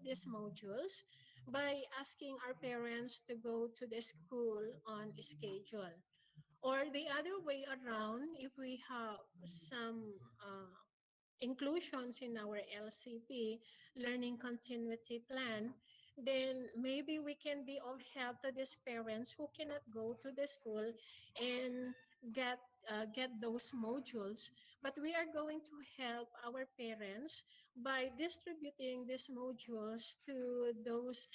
these modules by asking our parents to go to the school on schedule. Or the other way around, if we have some inclusions in our LCP, learning continuity plan, then maybe we can be of help to these parents who cannot go to the school and get get those modules. But we are going to help our parents by distributing these modules to those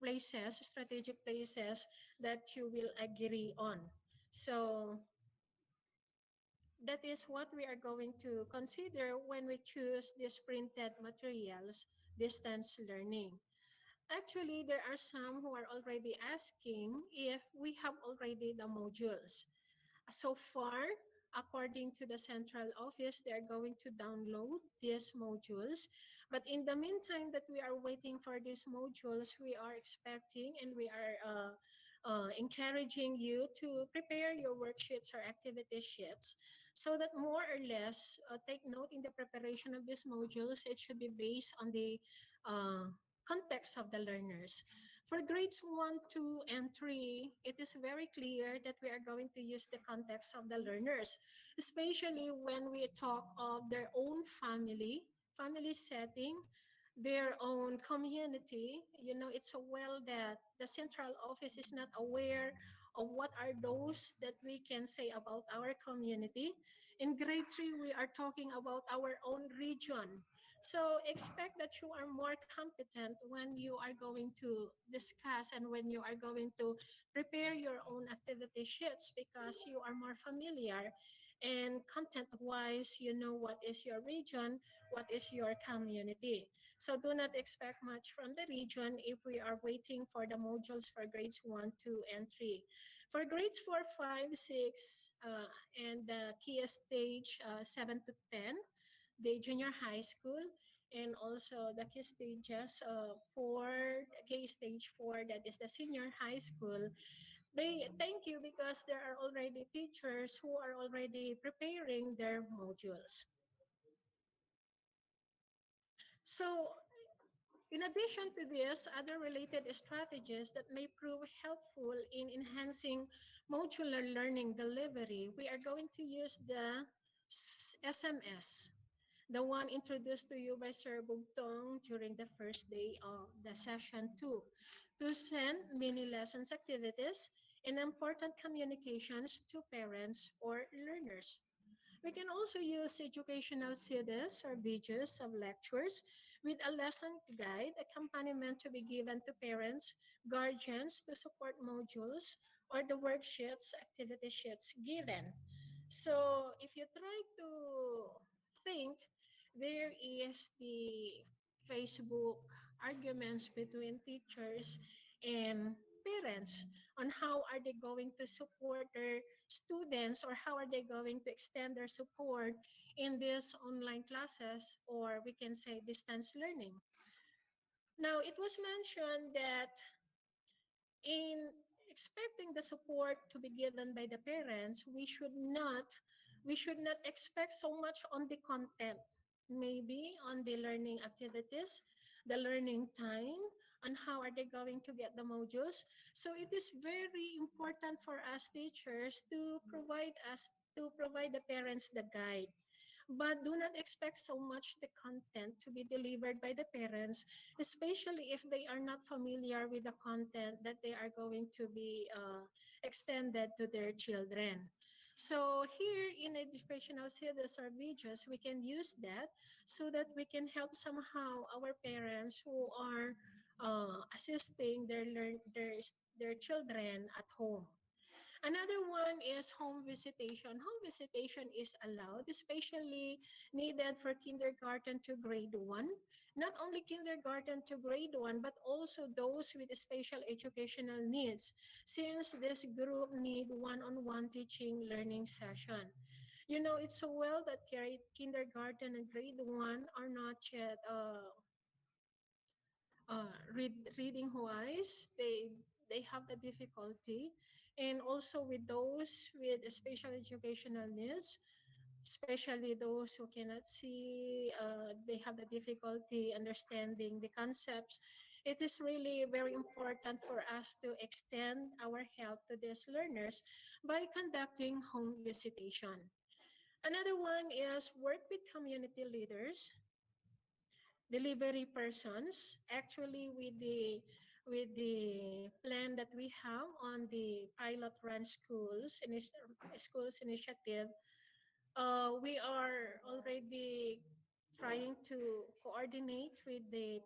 places, strategic places that you will agree on. So that is what we are going to consider when we choose these printed materials, distance learning. Actually, there are some who are already asking if we have already the modules. So far, according to the central office, they are going to download these modules. But in the meantime that we are waiting for these modules, we are expecting and we are encouraging you to prepare your worksheets or activity sheets so that more or less take note in the preparation of these modules. It should be based on the uh, context of the learners. For grades 1, 2, and 3, it is very clear that we are going to use the context of the learners, especially when we talk of their own family setting, their own community. You know, it's so well that the central office is not aware of what are those that we can say about our community. In grade 3, we are talking about our own region. So expect that you are more competent when you are going to discuss and when you are going to prepare your own activity sheets because you are more familiar, and content wise you know what is your region, what is your community. So do not expect much from the region if we are waiting for the modules for grades 1, 2, and 3. For grades 4, 5, 6, and the key stage 7 to 10, the junior high school, and also the key stages for key stage 4, that is the senior high school. They thank you because there are already teachers who are already preparing their modules. So in addition to this, other related strategies that may prove helpful in enhancing modular learning delivery, we are going to use the SMS, the one introduced to you by Sir Bugtong during the first day of the session 2, to send mini lessons activities and important communications to parents or learners. We can also use educational CDs or videos of lectures with a lesson guide accompaniment to be given to parents, guardians to support modules, or the worksheets, activity sheets given. So if you try to think, there is the Facebook arguments between teachers and parents on how are they going to support their students or how are they going to extend their support in these online classes, or we can say distance learning. Now, it was mentioned that in expecting the support to be given by the parents, we should not expect so much on the content, maybe on the learning activities, the learning time, and how are they going to get the modules. So it is very important for us teachers to provide the parents the guide, but do not expect so much the content to be delivered by the parents, especially if they are not familiar with the content that they are going to be extended to their children. So here in educational series or videos, we can use that so that we can help somehow our parents who are assisting their children at home. Another one is home visitation. Home visitation is allowed, especially needed for kindergarten to grade 1. Not only kindergarten to grade 1, but also those with special educational needs, since this group need one-on-one teaching learning session. You know, it's so well that kindergarten and grade 1 are not yet reading wise, they have the difficulty, and also with those with special educational needs, especially those who cannot see, they have the difficulty understanding the concepts. It is really very important for us to extend our help to these learners by conducting home visitation. Another one is work with community leaders, delivery persons. Actually, with the plan that we have on the pilot run schools initiative, we are already trying to coordinate with the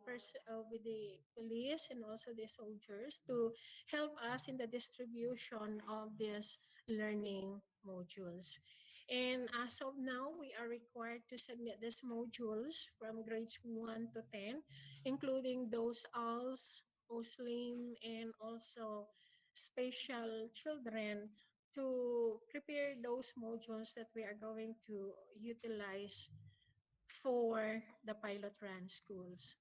police and also the soldiers to help us in the distribution of these learning modules. And as of now, we are required to submit these modules from grades 1 to 10, including those ALS, Muslim, and also special children, to prepare those modules that we are going to utilize for the pilot run schools.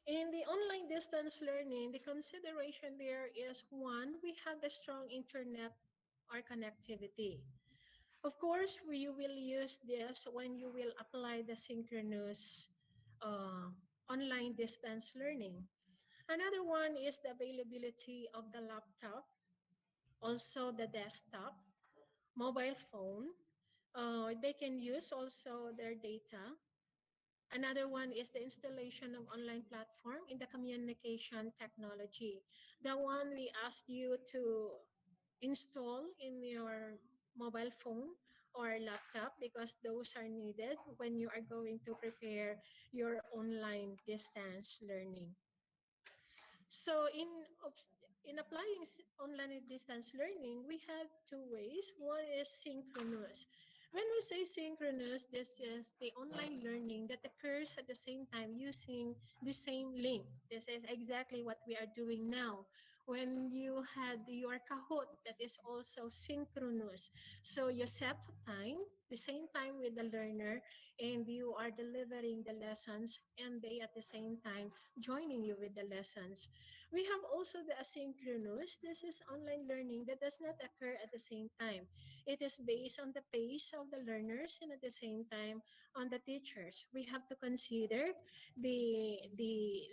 In the online distance learning, the consideration there is one, we have the strong internet or connectivity. Of course, we will use this when you will apply the synchronous uh, online distance learning. Another one is the availability of the laptop, also the desktop, mobile phone. They can use also their data. Another one is the installation of online platform in the communication technology. The one we asked you to install in your mobile phone or laptop, because those are needed when you are going to prepare your online distance learning. So in applying online distance learning, we have two ways. One is synchronous. When we say synchronous, this is the online learning that occurs at the same time using the same link. This is exactly what we are doing now. When you had your Kahoot, that is also synchronous. So you set a time, the same time with the learner, and you are delivering the lessons, and they at the same time joining you with the lessons. We have also the asynchronous. This is online learning that does not occur at the same time. It is based on the pace of the learners and at the same time on the teachers. We have to consider the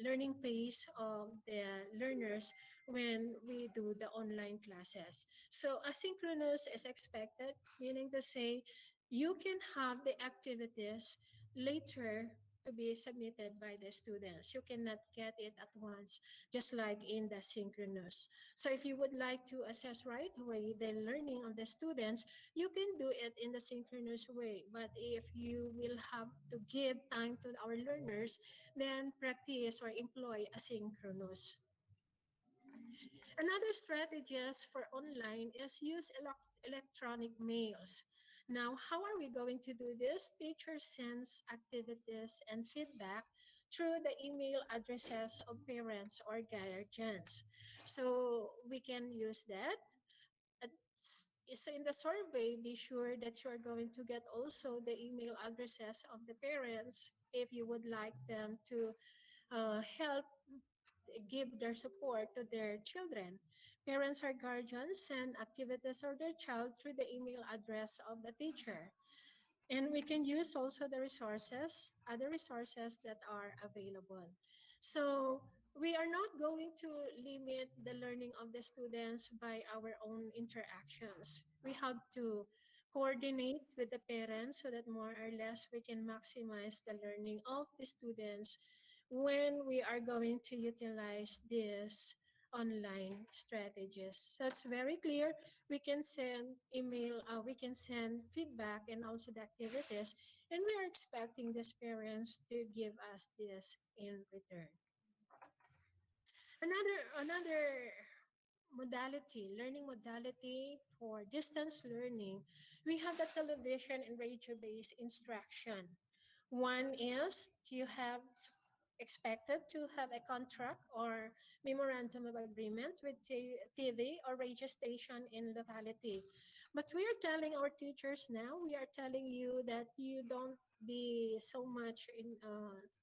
learning pace of the learners when we do the online classes. So asynchronous is expected, meaning to say you can have the activities later to be submitted by the students. You cannot get it at once, just like in the synchronous. So if you would like to assess right away the learning of the students, you can do it in the synchronous way. But if you will have to give time to our learners, then practice or employ asynchronous. Another strategies for online is use electronic mails. Now, how are we going to do this? Teacher sends activities and feedback through the email addresses of parents or guardians. So we can use that. So in the survey, be sure that you're going to get also the email addresses of the parents if you would like them to help give their support to their children. Parents or guardians send activities of their child through the email address of the teacher. And we can use also the resources, other resources that are available. So we are not going to limit the learning of the students by our own interactions. We have to coordinate with the parents so that more or less we can maximize the learning of the students when we are going to utilize these online strategies. So it's very clear. We can send email, we can send feedback and also the activities, and we are expecting these parents to give us this in return. Another learning modality for distance learning, we have the television and radio-based instruction. One is you have expected to have a contract or memorandum of agreement with TV or radio station in locality. But we are telling our teachers now, we are telling you that you don't be so much in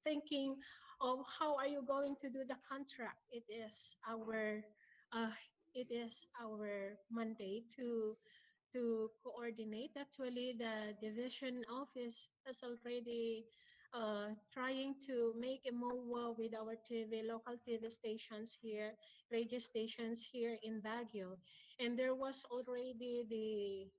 thinking of how are you going to do the contract. It is our it is our mandate to coordinate. Actually, the division office has already trying to make a MOA with our TV, local TV stations here, radio stations here in Baguio. And there was already the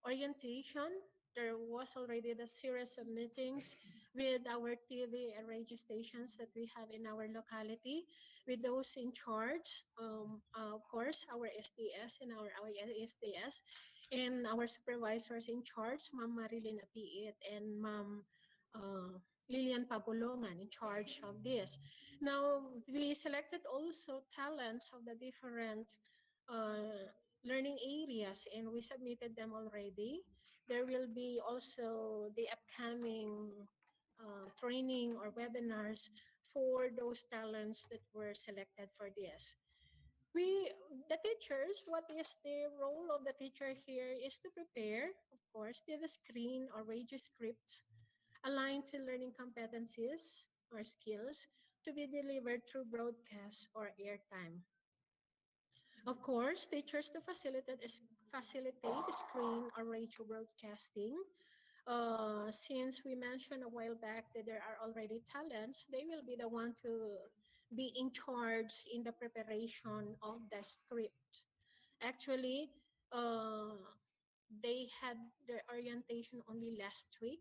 orientation. There was already the series of meetings with our TV and radio stations that we have in our locality, with those in charge, of course, our SDS and our SDS, and our supervisors in charge, Ma'am Marilyn Apiit and Ma'am uh, Lilian Pagulongan in charge of this. Now, we selected also talents of the different uh, learning areas and we submitted them already. There will be also the upcoming training or webinars for those talents that were selected for this. We, the teachers, what is the role of the teacher here is to prepare, of course, the screen or radio scripts aligned to learning competencies or skills to be delivered through broadcast or airtime. Of course, teachers to facilitate screen or radio broadcasting. Since we mentioned a while back that there are already talents, they will be the one to be in charge in the preparation of the script. Actually, uh, they had their orientation only last week,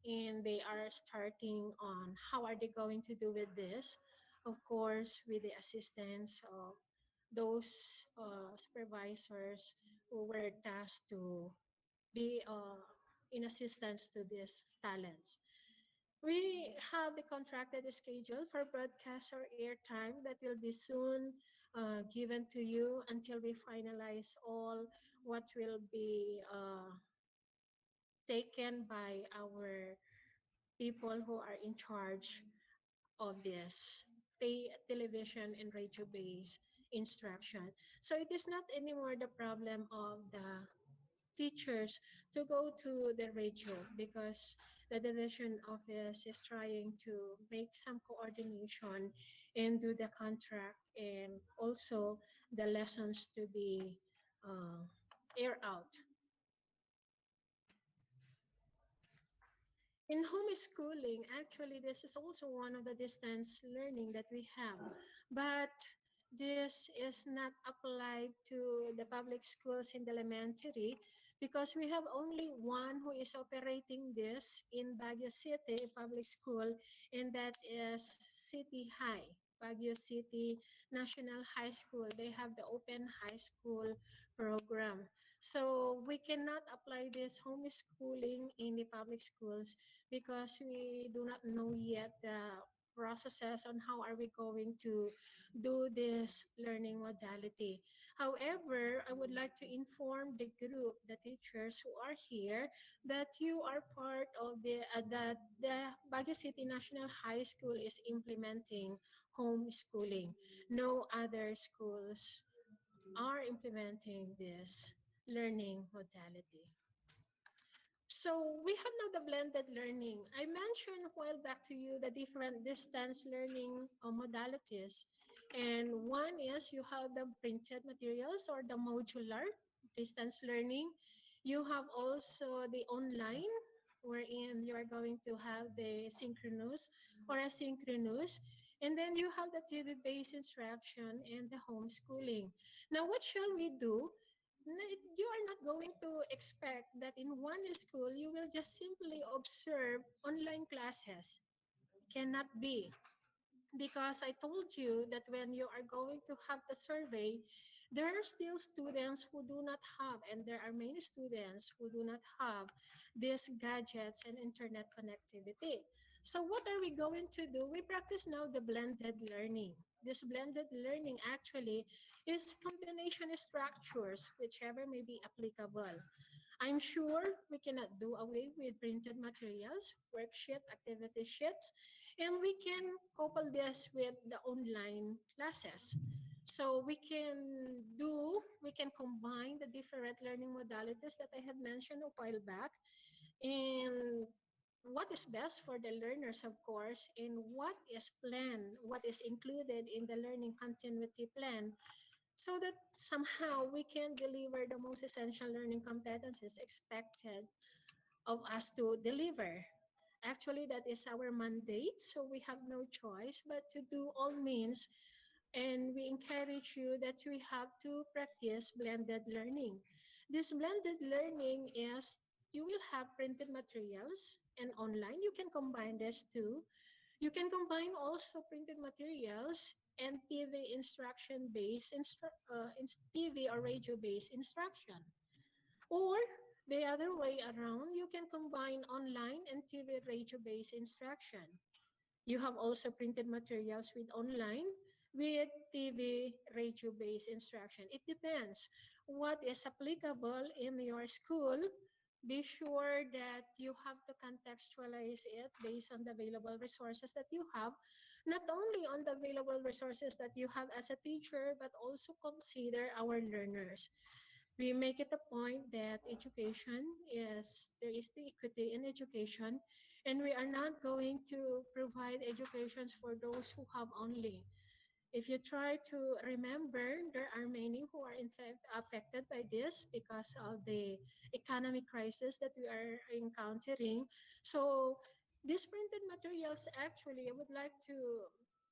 and they are starting on how are they going to do with this. Of course, with the assistance of those supervisors who were tasked to be in assistance to these talents. We have the contracted schedule for broadcast or airtime that will be soon given to you until we finalize all what will be taken by our people who are in charge of this television and radio based instruction. So it is not anymore the problem of the teachers to go to the radio because the division office is trying to make some coordination and do the contract and also the lessons to be uh, air out. In homeschooling, actually, this is also one of the distance learning that we have, but this is not applied to the public schools in the elementary because we have only one who is operating this in Baguio City Public School, and that is City High, Baguio City National High School. They have the open high school program. So we cannot apply this homeschooling in the public schools because we do not know yet the processes on how are we going to do this learning modality. However, I would like to inform the group, the teachers who are here, that you are part of that the Baguio City National High School is implementing homeschooling. No other schools are implementing this learning modality. So we have now the blended learning. I mentioned a while back to you the different distance learning modalities. And one is you have the printed materials or the modular distance learning. You have also the online, wherein you are going to have the synchronous or asynchronous. And then you have the TV-based instruction and the homeschooling. Now, what shall we do? You are not going to expect that in one school you will just simply observe online classes. Cannot be, because I told you that when you are going to have the survey, there are still students who do not have, and there are many students who do not have these gadgets and internet connectivity. So what are we going to do? We practice now the blended learning. This blended learning actually is combination structures, whichever may be applicable. I'm sure we cannot do away with printed materials, worksheet, activity sheets, and we can couple this with the online classes. So we can combine the different learning modalities that I had mentioned a while back, and what is best for the learners, of course, and what is planned, what is included in the learning continuity plan so that somehow we can deliver the most essential learning competencies expected of us to deliver. Actually, that is our mandate, so we have no choice but to do all means. And we encourage you that we have to practice blended learning. This blended learning is you will have printed materials and online. You can combine this too. You can combine also printed materials and TV instruction based TV or radio based instruction. Or the other way around, you can combine online and TV radio based instruction. You have also printed materials with online, with TV, radio-based instruction. It depends what is applicable in your school. Be sure that you have to contextualize it based on the available resources that you have, not only on the available resources that you have as a teacher, but also consider our learners. We make it a point that education is there is the equity in education, and we are not going to provide educations for those who have only. If you try to remember, there are many who are in fact affected by this because of the economic crisis that we are encountering. So these printed materials, actually, I would like to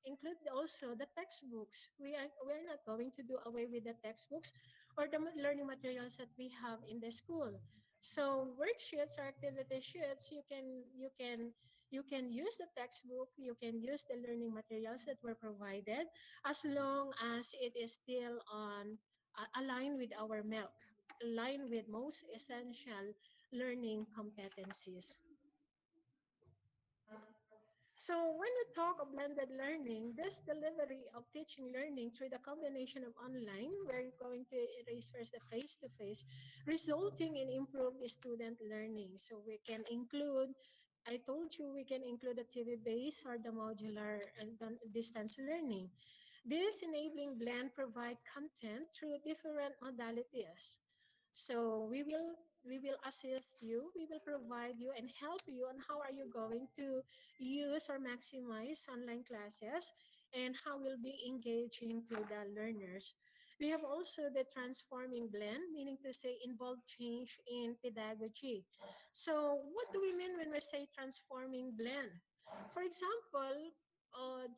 include also the textbooks. We're not going to do away with the textbooks or the learning materials that we have in the school. So worksheets or activity sheets, you can use the textbook, you can use the learning materials that were provided, as long as it is still on aligned with our milk, aligned with most essential learning competencies. So when we talk of blended learning, this delivery of teaching learning through the combination of online, we're going to erase first the face-to-face, resulting in improved student learning. So we can include, I told you we can include the TV-based or the modular and distance learning. This enabling blend provide content through different modalities. So we will assist you, we will provide you and help you on how are you going to use or maximize online classes and how we'll be engaging to the learners. We have also the transforming blend, meaning to say involve change in pedagogy. So what do we mean when we say transforming blend? For example,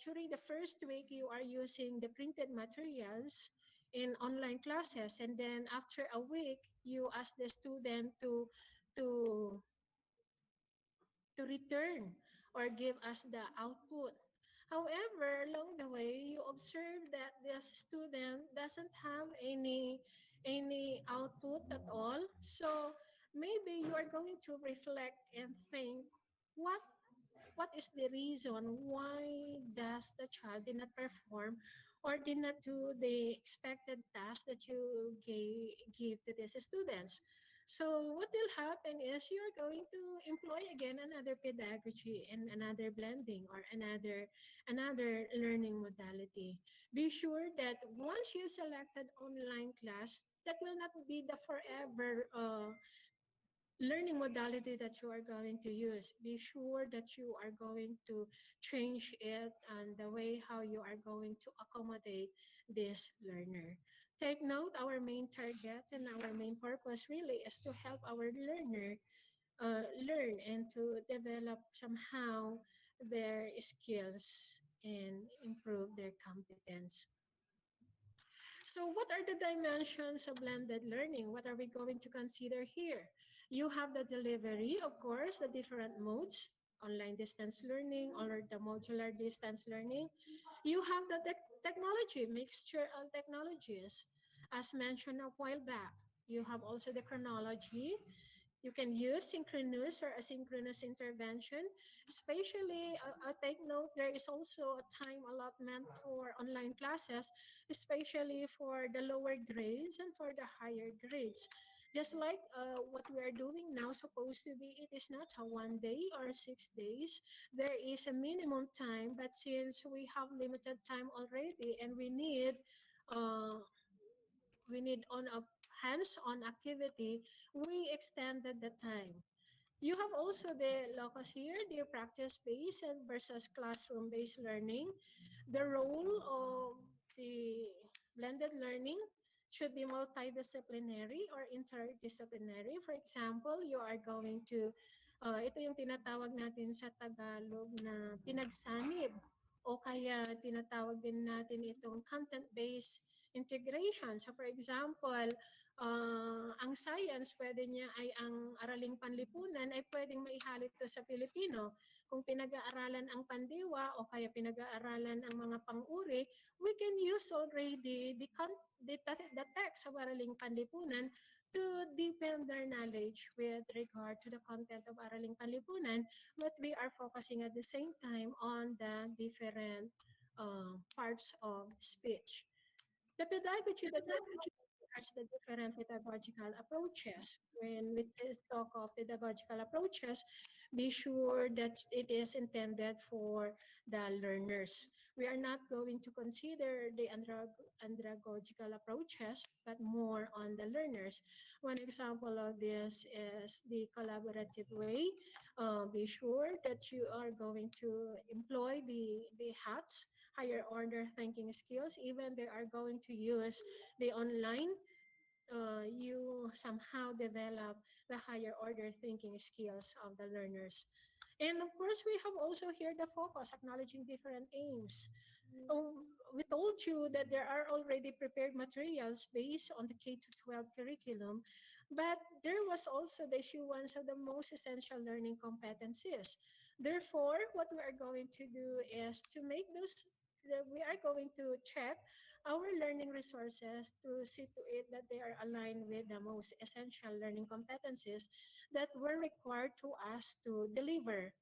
during the first week, you are using the printed materials in online classes, and then after a week, you ask the student to to return or give us the output. However, along the way, you observe that this student doesn't have any output at all. So maybe you are going to reflect and think, what what is the reason why does the child did not perform or did not do the expected task that you give to these students. So what will happen is you're going to employ again another pedagogy and another blending or another learning modality. Be sure that once you selected online class, that will not be the forever learning modality that you are going to use. Be sure that you are going to change it and the way how you are going to accommodate this learner. Take note, our main target and our main purpose really is to help our learner learn and to develop somehow their skills and improve their competence. So what are the dimensions of blended learning? What are we going to consider here? You have the delivery, of course, the different modes, online distance learning or the modular distance learning. You have the technology, mixture of technologies. As mentioned a while back, you have also the chronology. You can use synchronous or asynchronous intervention. Especially, take note, there is also a time allotment for online classes, especially for the lower grades and for the higher grades. Just like what we are doing now, supposed to be, it is not a 1 day or 6 days. There is a minimum time, but since we have limited time already and uh, we need on a hands-on activity, we extended the time. You have also the locus here, the practice-based and versus classroom-based learning. The role of the Blended learning should be multidisciplinary or interdisciplinary. For example, you are going to, ito yung tinatawag natin sa Tagalog na pinagsanib o kaya tinatawag din natin itong content-based integration. So for example, ang science pwede niya ay ang araling panlipunan ay pwedeng maihalit to sa Pilipino. Kung pinag-aaralan ang pandiwa o kaya pinag-aaralan ang mga pang-uri, we can use already the text of araling panlipunan to deepen their knowledge with regard to the content of araling panlipunan, but we are focusing at the same time on the different parts of speech. The pedagogy that has the different pedagogical approaches. When we talk of pedagogical approaches, be sure that it is intended for the learners. We are not going to consider the andragogical approaches, but more on the learners. One example of this is the collaborative way. Be sure that you are going to employ the HATS, higher order thinking skills, even they are going to use the online, you somehow develop the higher order thinking skills of the learners. And of course, we have also here the focus, acknowledging different aims. Oh, we told you that there are already prepared materials based on the K to 12 curriculum, but there was also the issuance of the most essential learning competencies. Therefore, what we are going to do is to make those, we are going to check our learning resources to see to it that they are aligned with the most essential learning competencies that were required to us to deliver.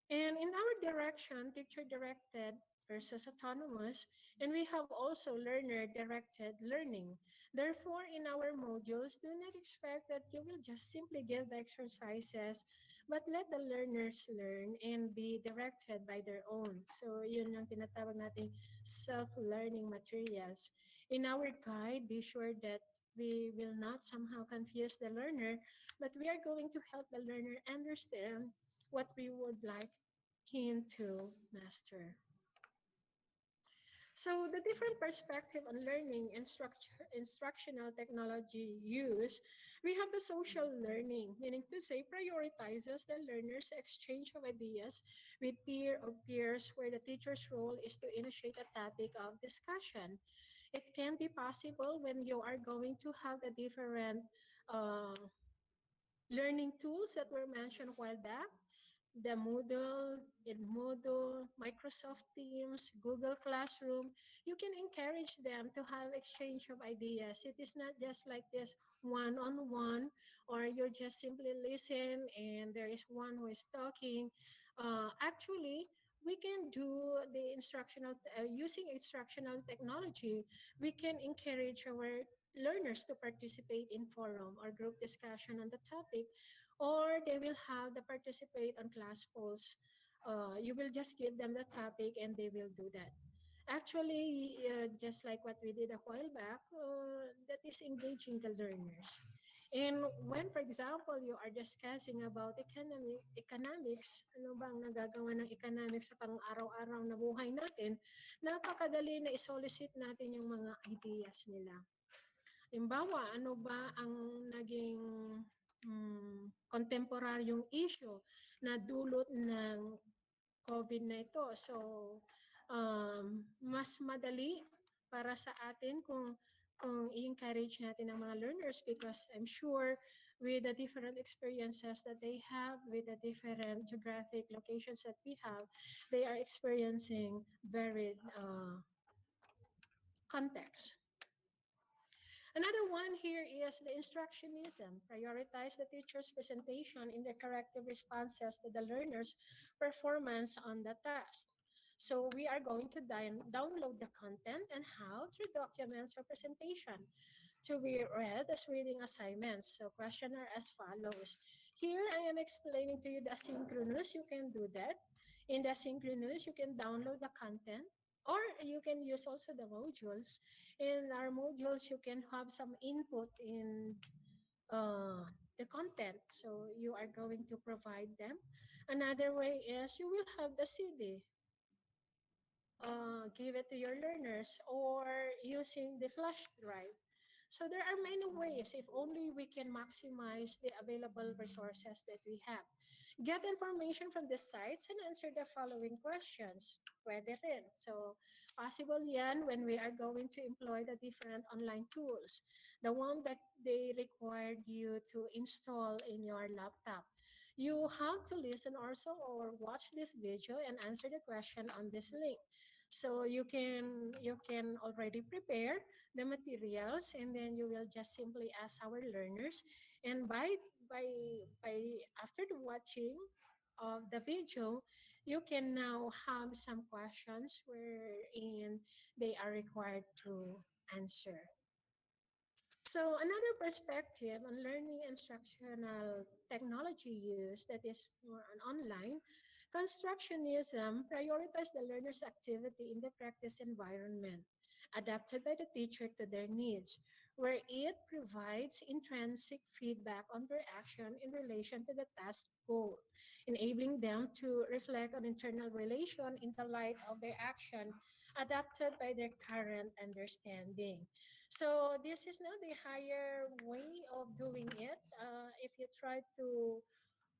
And in our direction, teacher directed versus autonomous, and we have also learner directed learning. Therefore, in our modules, do not expect that you will just simply give the exercises, but let the learners learn and be directed by their own. So, yun ang tinatawag nating self-learning materials. In our guide, be sure that we will not somehow confuse the learner, but we are going to help the learner understand what we would like him to master. So the different perspective on learning and instructional technology use, we have the social learning, meaning to say prioritizes the learner's exchange of ideas with peer or peers where the teacher's role is to initiate a topic of discussion. It can be possible when you are going to have the different uh, learning tools that were mentioned a while back, the Moodle, Edmodo, Microsoft Teams, Google Classroom, you can encourage them to have exchange of ideas. It is not just like this one-on-one, or you just simply listen and there is one who is talking. Actually, we can do the using instructional technology. We can encourage our learners to participate in forum or group discussion on the topic, or they will have the participate on class polls. You will just give them the topic and they will do that. Actually, just like what we did a while back, that is engaging the learners. And when, for example, you are discussing about economics, ano bang nagagawa ng economics sa pang-araw-araw na buhay natin, napakadali na isolicit natin yung mga ideas nila. Halimbawa, ano ba ang naging kontemporaryong issue na dulot ng COVID na ito? So, mas madali para sa atin kung i-encourage natin ang mga learners, because I'm sure with the different experiences that they have, with the different geographic locations that we have, they are experiencing varied context. Another one here is the instructionism. Prioritize the teacher's presentation in the corrective responses to the learner's performance on the task. So we are going to download the content and how through documents or presentation to be read as reading assignments. So question are as follows. Here I am explaining to you the asynchronous. You can do that. In the asynchronous, you can download the content, or you can use also the modules. In our modules, you can have some input in the content. So you are going to provide them. Another way is you will have the CD. give it to your learners, or using the flash drive. So there are many ways if only we can maximize the available resources that we have. Get information from the sites and answer the following questions. Pwede rin. So, possible yan when we are going to employ the different online tools. The one that they required you to install in your laptop. You have to listen also or watch this video and answer the question on this link. So you can already prepare the materials, and then you will just simply ask our learners, and by by after the watching of the video, you can now have some questions wherein they are required to answer. So another perspective on learning instructional technology use that is more on online, constructionism prioritize the learner's activity in the practice environment, adapted by the teacher to their needs, where it provides intrinsic feedback on their action in relation to the task goal, enabling them to reflect on internal relation in the light of their action, adapted by their current understanding. So this is now the higher way of doing it. If you try to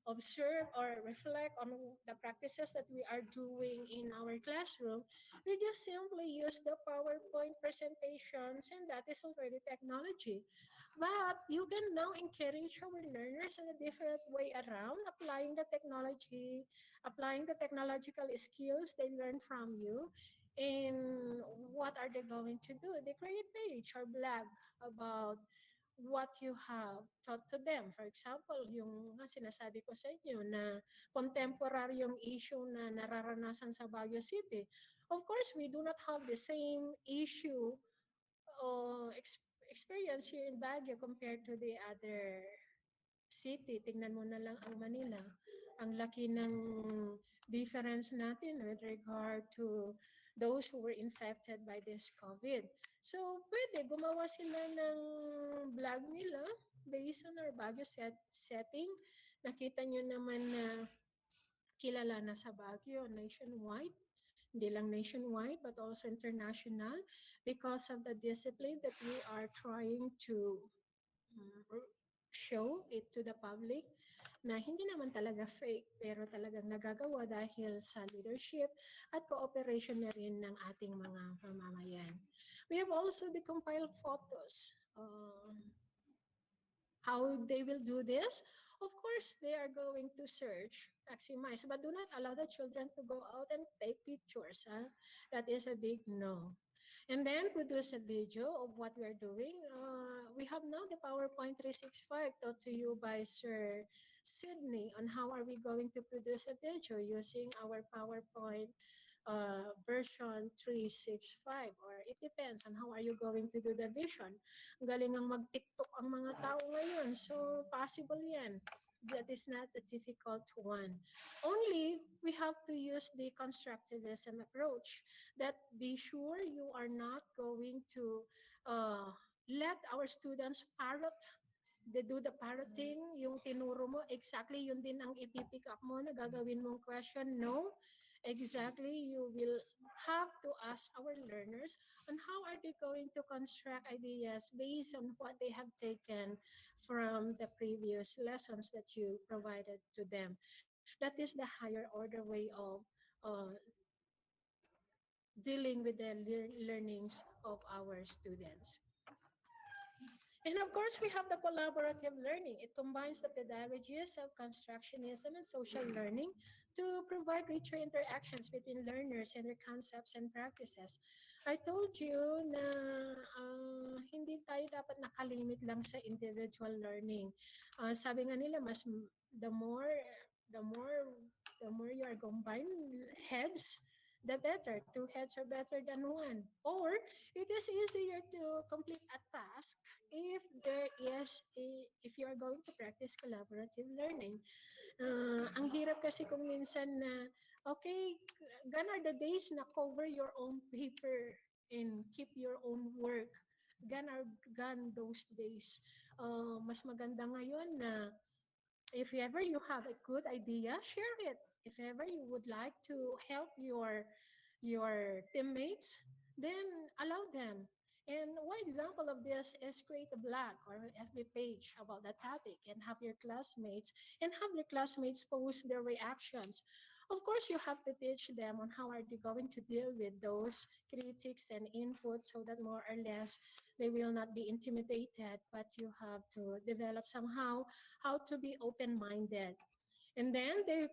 observe or reflect on the practices that we are doing in our classroom, we just simply use the PowerPoint presentations, and that is already technology. But you can now encourage our learners in a different way around, applying the technological skills they learn from you. And what are they going to do? They create page or blog about what you have taught to them. For example, yung nga sinasabi ko sa inyo na contemporary yung issue na nararanasan sa Baguio City. Of course, we do not have the same issue or experience here in Baguio compared to the other city. Tingnan mo na lang ang Manila. Ang laki ng difference natin with regard to those who were infected by this COVID. So, pwede gumawa sila ng blog nila based on our Baguio setting. Nakita nyo naman na kilala na sa Baguio nationwide. Hindi lang nationwide but also international because of the discipline that we are trying to mm, show it to the public na hindi naman talaga fake pero talagang nagagawa dahil sa leadership at cooperation na rin ng ating mga mamamayan. We have also the compiled photos. How they will do this? Of course, they are going to search, maximize, but do not allow the children to go out and take pictures. Huh? That is a big no. And then produce a video of what we are doing. We have now the PowerPoint 365 taught to you by Sir Sydney on how are we going to produce a video using our PowerPoint version 365, or it depends on how are you going to do the vision. Galing ang mag-TikTok ang mga tao ngayon. So, possible yan. That is not a difficult one. Only, we have to use the constructivism approach that be sure you are not going to let our students parrot. They do the parroting, yung tinuro mo, exactly yun din ang ipipick up mo na gagawin mong question. No, exactly, you will have to ask our learners on how are they going to construct ideas based on what they have taken from the previous lessons that you provided to them. That is the higher order way of uh, dealing with the learnings of our students. And of course, we have the collaborative learning. It combines the pedagogies of constructionism and social learning to provide richer interactions between learners and their concepts and practices. I told you na hindi tayo dapat nakalimit lang sa individual learning. Sabi nga nila, the more the more the more you are combined heads, the better. Two heads are better than one. Or it is easier to complete a task if if you are going to practice collaborative learning. Ang hirap kasi kung minsan na, okay, gone are the days na cover your own paper and keep your own work. Gone those days. Mas maganda ngayon na if ever you have a good idea, share it. If ever you would like to help your teammates, then allow them. And one example of this is create a blog or FB page about that topic and have your classmates and have your classmates post their reactions. Of course, you have to teach them on how are they going to deal with those critics and inputs so that more or less they will not be intimidated, but you have to develop somehow how to be open-minded. And then they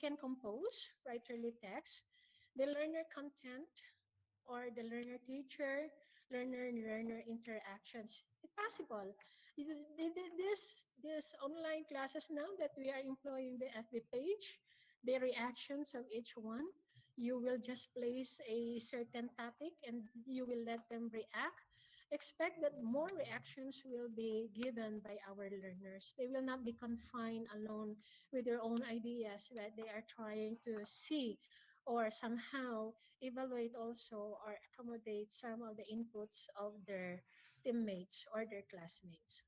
can compose, writerly text, the learner content or the learner teacher, learner interactions. It's possible. This online classes now that we are employing the FB page, the reactions of each one. You will just place a certain topic and you will let them react. Expect that more reactions will be given by our learners. They will not be confined alone with their own ideas that they are trying to see or somehow evaluate also or accommodate some of the inputs of their teammates or their classmates.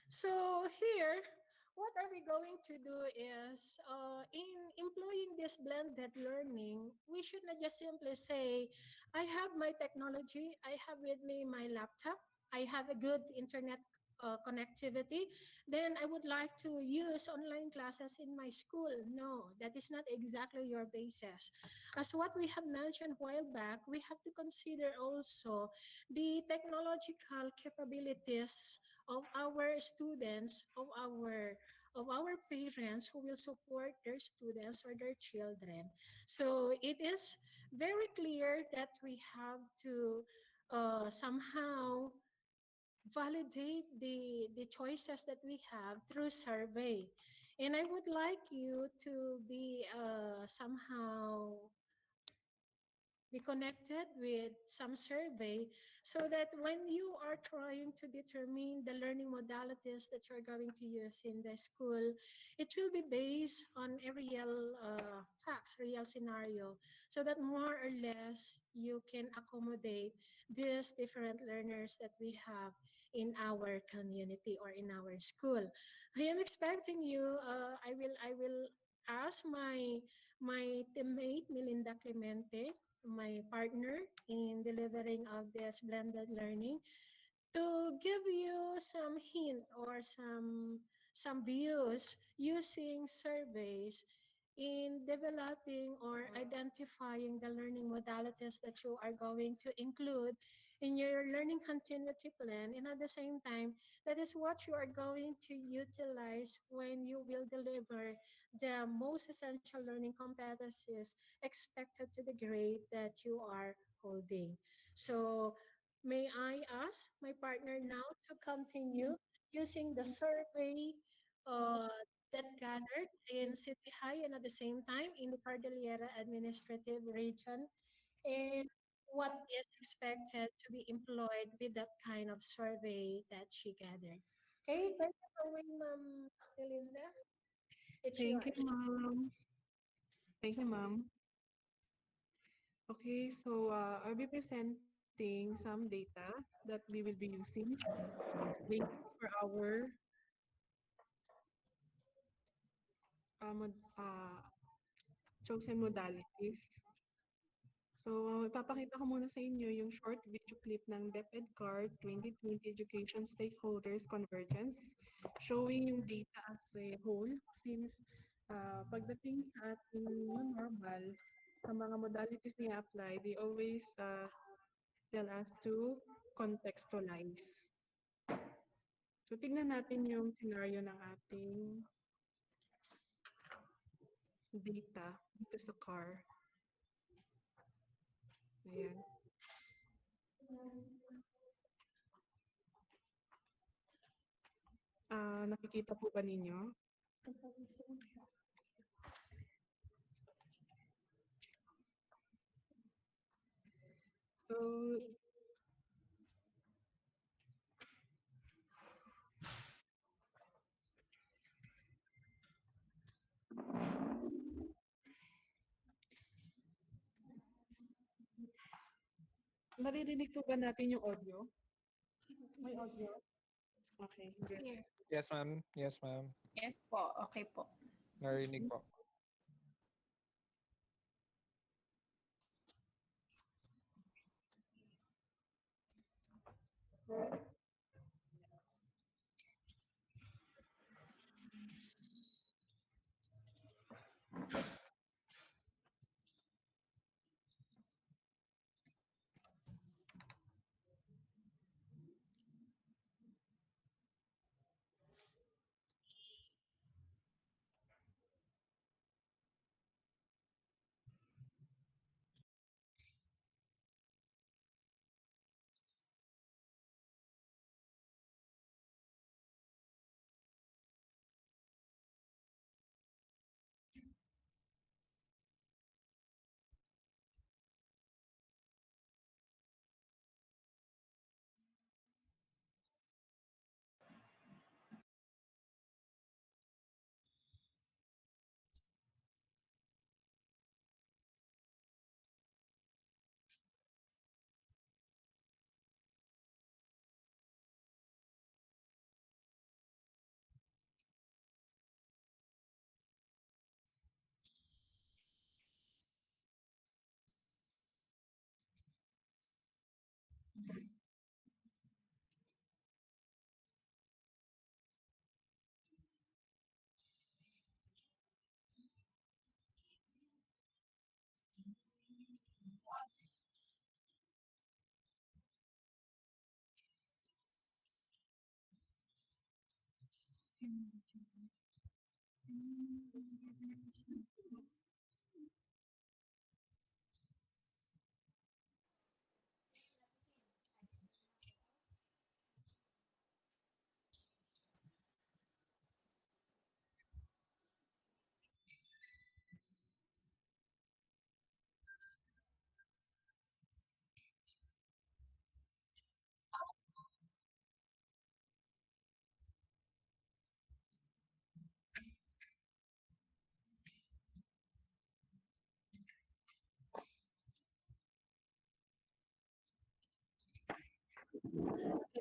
So here, what are we going to do is in employing this blended learning, we should not just simply say, I have my technology, I have with me my laptop, I have a good internet connectivity, then I would like to use online classes in my school. No, that is not exactly your basis. As what we have mentioned a while back, we have to consider also the technological capabilities of our students, of our parents who will support their students or their children. So it is very clear that we have to somehow validate the choices that we have through survey. And I would like you to be somehow be connected with some survey so that when you are trying to determine the learning modalities that you're going to use in the school, it will be based on a real facts, real scenario, so that more or less you can accommodate these different learners that we have in our community or in our school. I am expecting you, I will ask my teammate Melinda Clemente, my partner in delivering of this blended learning, to give you some hint or some views using surveys in developing or identifying the learning modalities that you are going to include in your learning continuity plan, and at the same time that is what you are going to utilize when you will deliver the most essential learning competencies expected to the grade that you are holding. So may I ask my partner now to continue using the survey uh, that gathered in City High and at the same time in the Cordillera Administrative Region, and what is expected to be employed with that kind of survey that she gathered. Okay, thank you for waiting, Ma'am Belinda. It's Thank you, yours. ma'am. Thank you, ma'am. Okay, so I'll be presenting some data that we will be using as basis for our chosen modalities. So, ipapakita ko muna sa inyo yung short video clip ng DepEd Card 2020 Education Stakeholders Convergence, showing yung data as a whole since pagdating sa ating new normal, sa mga modalities na i-apply, they always tell us to contextualize. So, tignan natin yung scenario ng ating data dito sa car. Ayan. Nakikita po ba ninyo? So, naririnig po ba natin yung audio? May audio? Okay, good. Here. Yes, ma'am. Yes, ma'am. Yes po, okay po. Narinig po.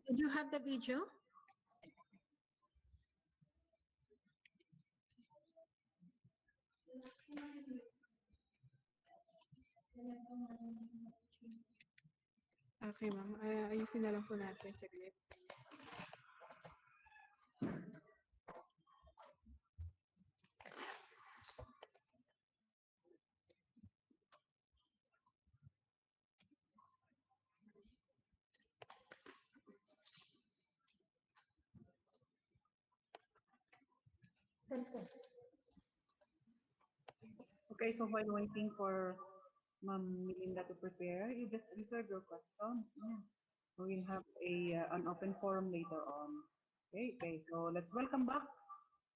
Did you have the video? Okay, ma'am. Ayusin na lang po natin saglit. Okay, so while waiting for Ma'am Melinda to prepare, you just reserve your questions. Yeah. We'll have an open forum later on. Okay, so let's welcome back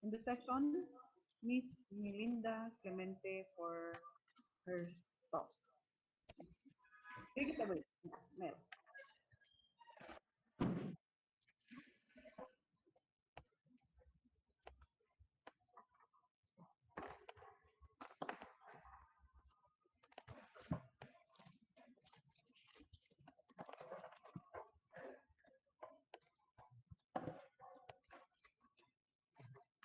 in the session Miss Melinda Clemente for her talk. Take it away, Mel.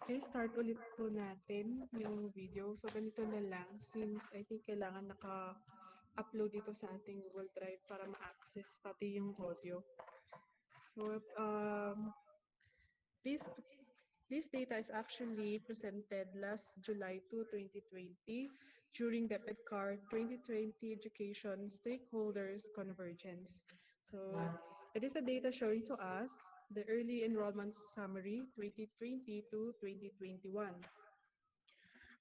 Okay, start ulit po natin yung video. So, ganito na lang since I think kailangan naka-upload dito sa ating Google Drive para ma-access pati yung audio. So, this this data is actually presented last July 2, 2020 during the PEDCAR 2020 Education Stakeholders Convergence. So it is the data showing to us the early enrollment summary 2020 to 2021.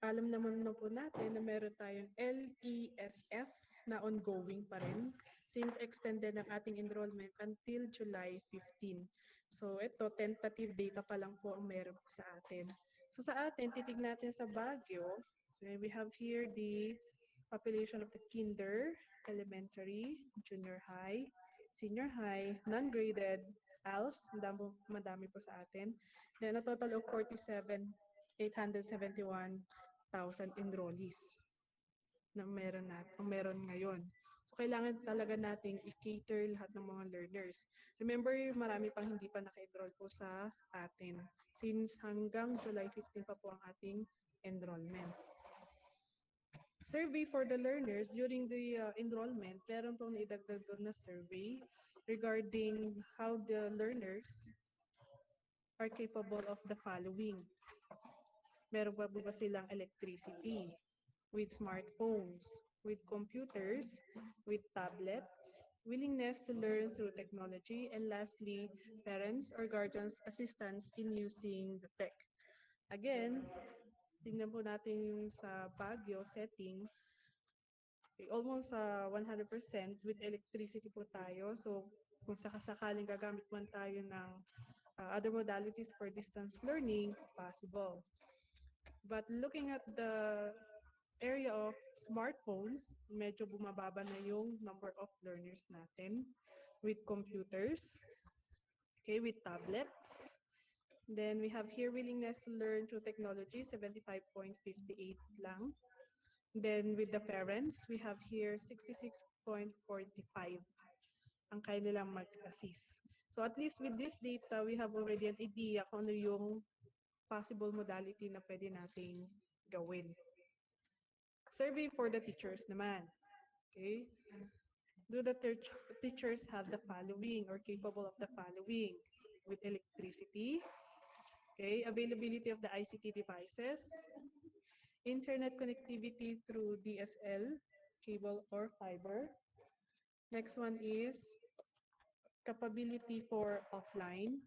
Alam naman na po natin na meron tayong LESF na ongoing pa rin since extended ang ating enrollment until July 15. So ito, tentative data pa lang po ang meron po sa atin. So sa atin, titig natin sa Baguio. So we have here the population of the kinder, elementary, junior high, senior high, non-graded, ALS, madami po sa atin. Then a total of 47,871 enrollees na meron ngayon. So kailangan talaga nating i-cater lahat ng mga learners. Remember, marami pang hindi pa naka-enroll po sa atin since hanggang July 15 pa po ang ating enrollment. Survey for the learners during the enrollment, meron pong naidagdag doon na survey regarding how the learners are capable of the following. Meron ba ba silang electricity, with smartphones, with computers, with tablets, willingness to learn through technology, and lastly, parents or guardians' assistance in using the tech. Again, tingnan po natin yung sa Baguio setting, almost 100% with electricity po tayo. So, kung sakasakaling gagamit man tayo ng other modalities for distance learning, possible. But looking at the area of smartphones, medyo bumababa na yung number of learners natin with computers, okay, with tablets. Then we have here willingness to learn through technology, 75.58 lang. Then with the parents, we have here 66.45 ang kaya nilang mag-assist. So at least with this data, we have already an idea kung ano yung possible modality na pwede nating gawin. Survey for the teachers naman. Okay? Do the teachers have the following or capable of the following? With electricity, okay, availability of the ICT devices, internet connectivity through DSL, cable or fiber. Next one is capability for offline.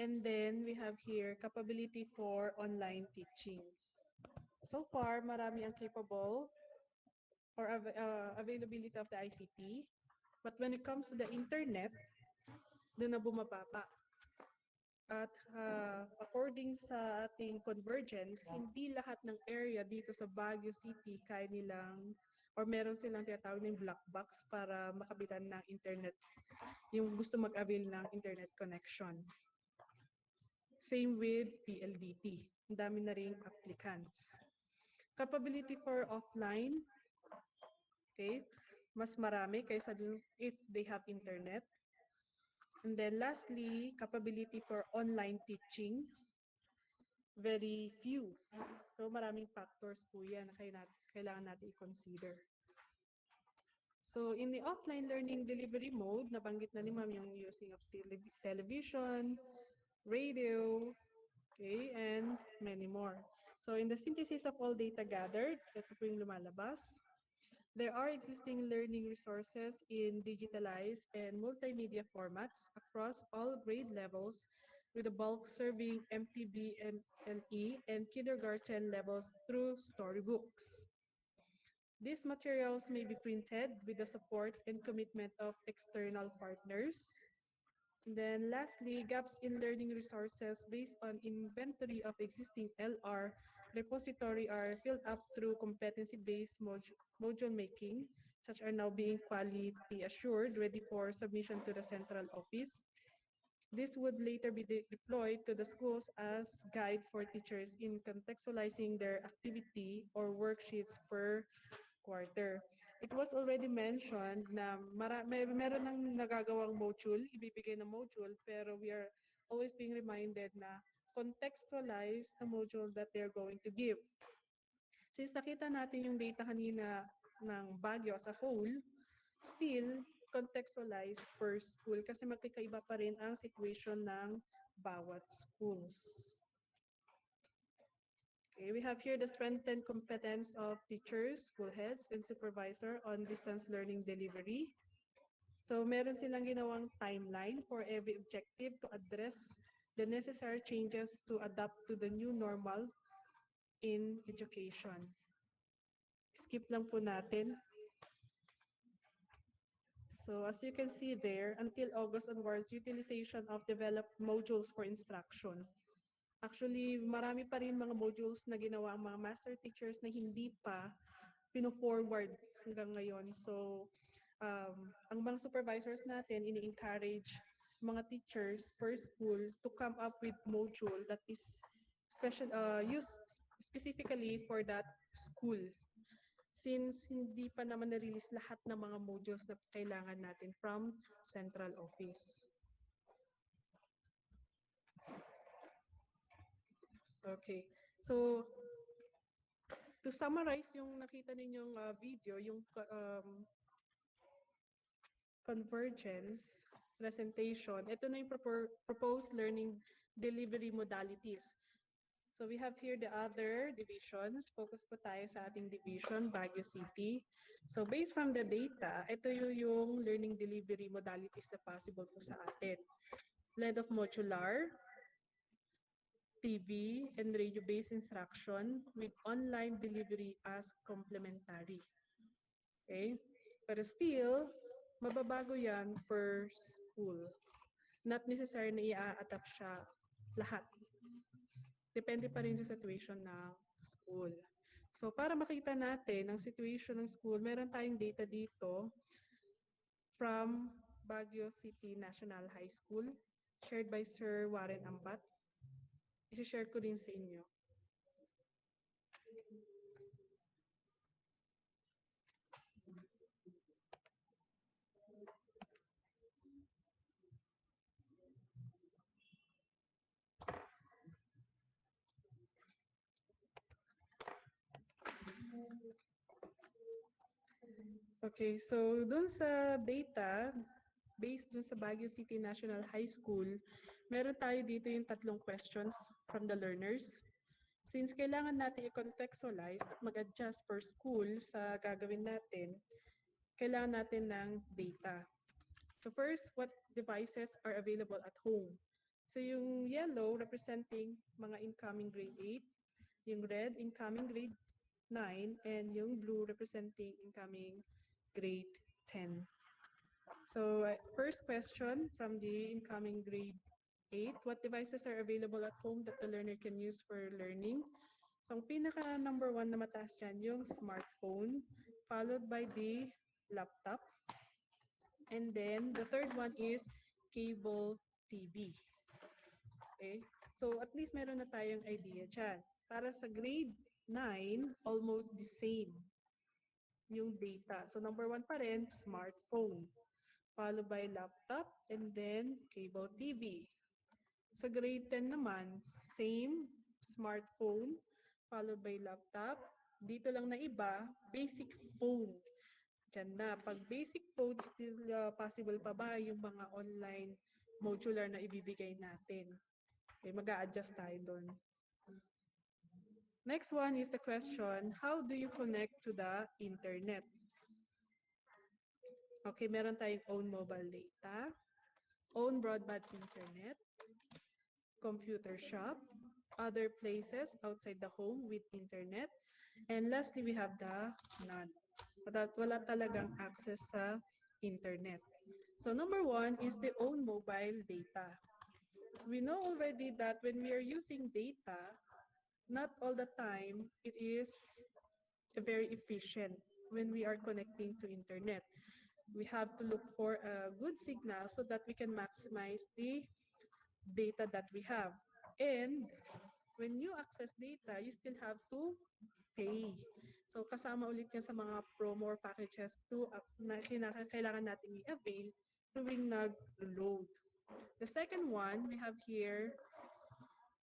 And then we have here capability for online teaching. So far, marami ang capable or availability of the ICT. But when it comes to the internet, doon na bumababa. At according sa ating convergence, hindi lahat ng area dito sa Baguio City kaya nilang or meron silang tinatawag ng black box para makabitan ng internet, yung gusto mag-avail ng internet connection. Same with PLDT. Ang dami na ring applicants. Capability for offline, okay, mas marami kaysa if they have internet. And then lastly, capability for online teaching, very few. So maraming factors po yan na kailangan natin i-consider. So in the offline learning delivery mode, nabanggit na ni Ma'am yung using of television, radio, okay, and many more. So in the synthesis of all data gathered, ito po yung lumalabas. There are existing learning resources in digitalized and multimedia formats across all grade levels, with the bulk serving MTB, MLE, and kindergarten levels through storybooks. These materials may be printed with the support and commitment of external partners. And then lastly, gaps in learning resources based on inventory of existing LR repository are filled up through competency-based module making, such are now being quality assured, ready for submission to the central office. This would later be deployed to the schools as guide for teachers in contextualizing their activity or worksheets per quarter. It was already mentioned na meron ng nagagawang module, ibibigay na module, pero we are always being reminded na contextualize the module that they're going to give. Since nakita natin yung data kanina ng Baguio as a whole, still contextualize per school kasi magkakaiba pa rin ang situation ng bawat schools. Okay, we have here the strengthened competence of teachers, school heads, and supervisor on distance learning delivery. So meron silang ginawang timeline for every objective to address the necessary changes to adapt to the new normal in education. Skip lang po natin. So as you can see there, until August onwards, utilization of developed modules for instruction. Actually, marami pa rin mga modules na ginawa ang mga master teachers na hindi pa pino-forward hanggang ngayon. So, ang mga supervisors natin, ini-encourage mga teachers per school to come up with module that is used specifically for that school. Since hindi pa naman na-release lahat ng mga modules na kailangan natin from central office. Okay. So, to summarize yung nakita ninyong video, yung convergence presentation, ito na yung proposed learning delivery modalities. So we have here the other divisions. Focus po tayo sa ating division, Baguio City. So based from the data, ito yung learning delivery modalities na possible po sa atin. Blend of modular, TV, and radio-based instruction with online delivery as complementary. Okay? Pero still, mababago yan per school. Not necessary na i-adapt siya lahat. Depende pa rin sa situation ng school. So para makita natin ang situation ng school, meron tayong data dito from Baguio City National High School, shared by Sir Warren Ambat. I-share ko din sa inyo. Okay, so dun sa data, based dun sa Baguio City National High School, meron tayo dito yung tatlong questions from the learners. Since kailangan natin i-contextualize at mag-adjust per school sa gagawin natin, kailangan natin ng data. So first, what devices are available at home? So yung yellow representing mga incoming grade 8, yung red incoming grade 9, and yung blue representing incoming grade 10. So first question from the incoming grade 8, what devices are available at home that the learner can use for learning? So ang pinaka number 1 na mataas dyan, yung smartphone, followed by the laptop. And then the third one is cable TV. Okay? So at least meron na tayong idea dyan. Para sa grade 9, almost the same yung data. So number 1 pa rin, smartphone, followed by laptop, and then cable TV. Sa grade 10 naman, same, smartphone, followed by laptop. Dito lang na iba, basic phone. Diyan na. Pag basic phone, still possible pa ba yung mga online modular na ibibigay natin? Okay, mag-a-adjust tayo doon. Next one is the question, how do you connect to the internet? Okay, meron tayong own mobile data, own broadband internet, computer shop, other places outside the home with internet, and lastly, we have the none. Wala talagang access sa internet. So number 1 is the own mobile data. We know already that when we are using data, not all the time it is very efficient when we are connecting to internet. We have to look for a good signal so that we can maximize the data that we have. And when you access data, you still have to pay. So kasama ulit yan sa mga promo or packages na kailangan natin i-avail tuwing nag-load. The second one, we have here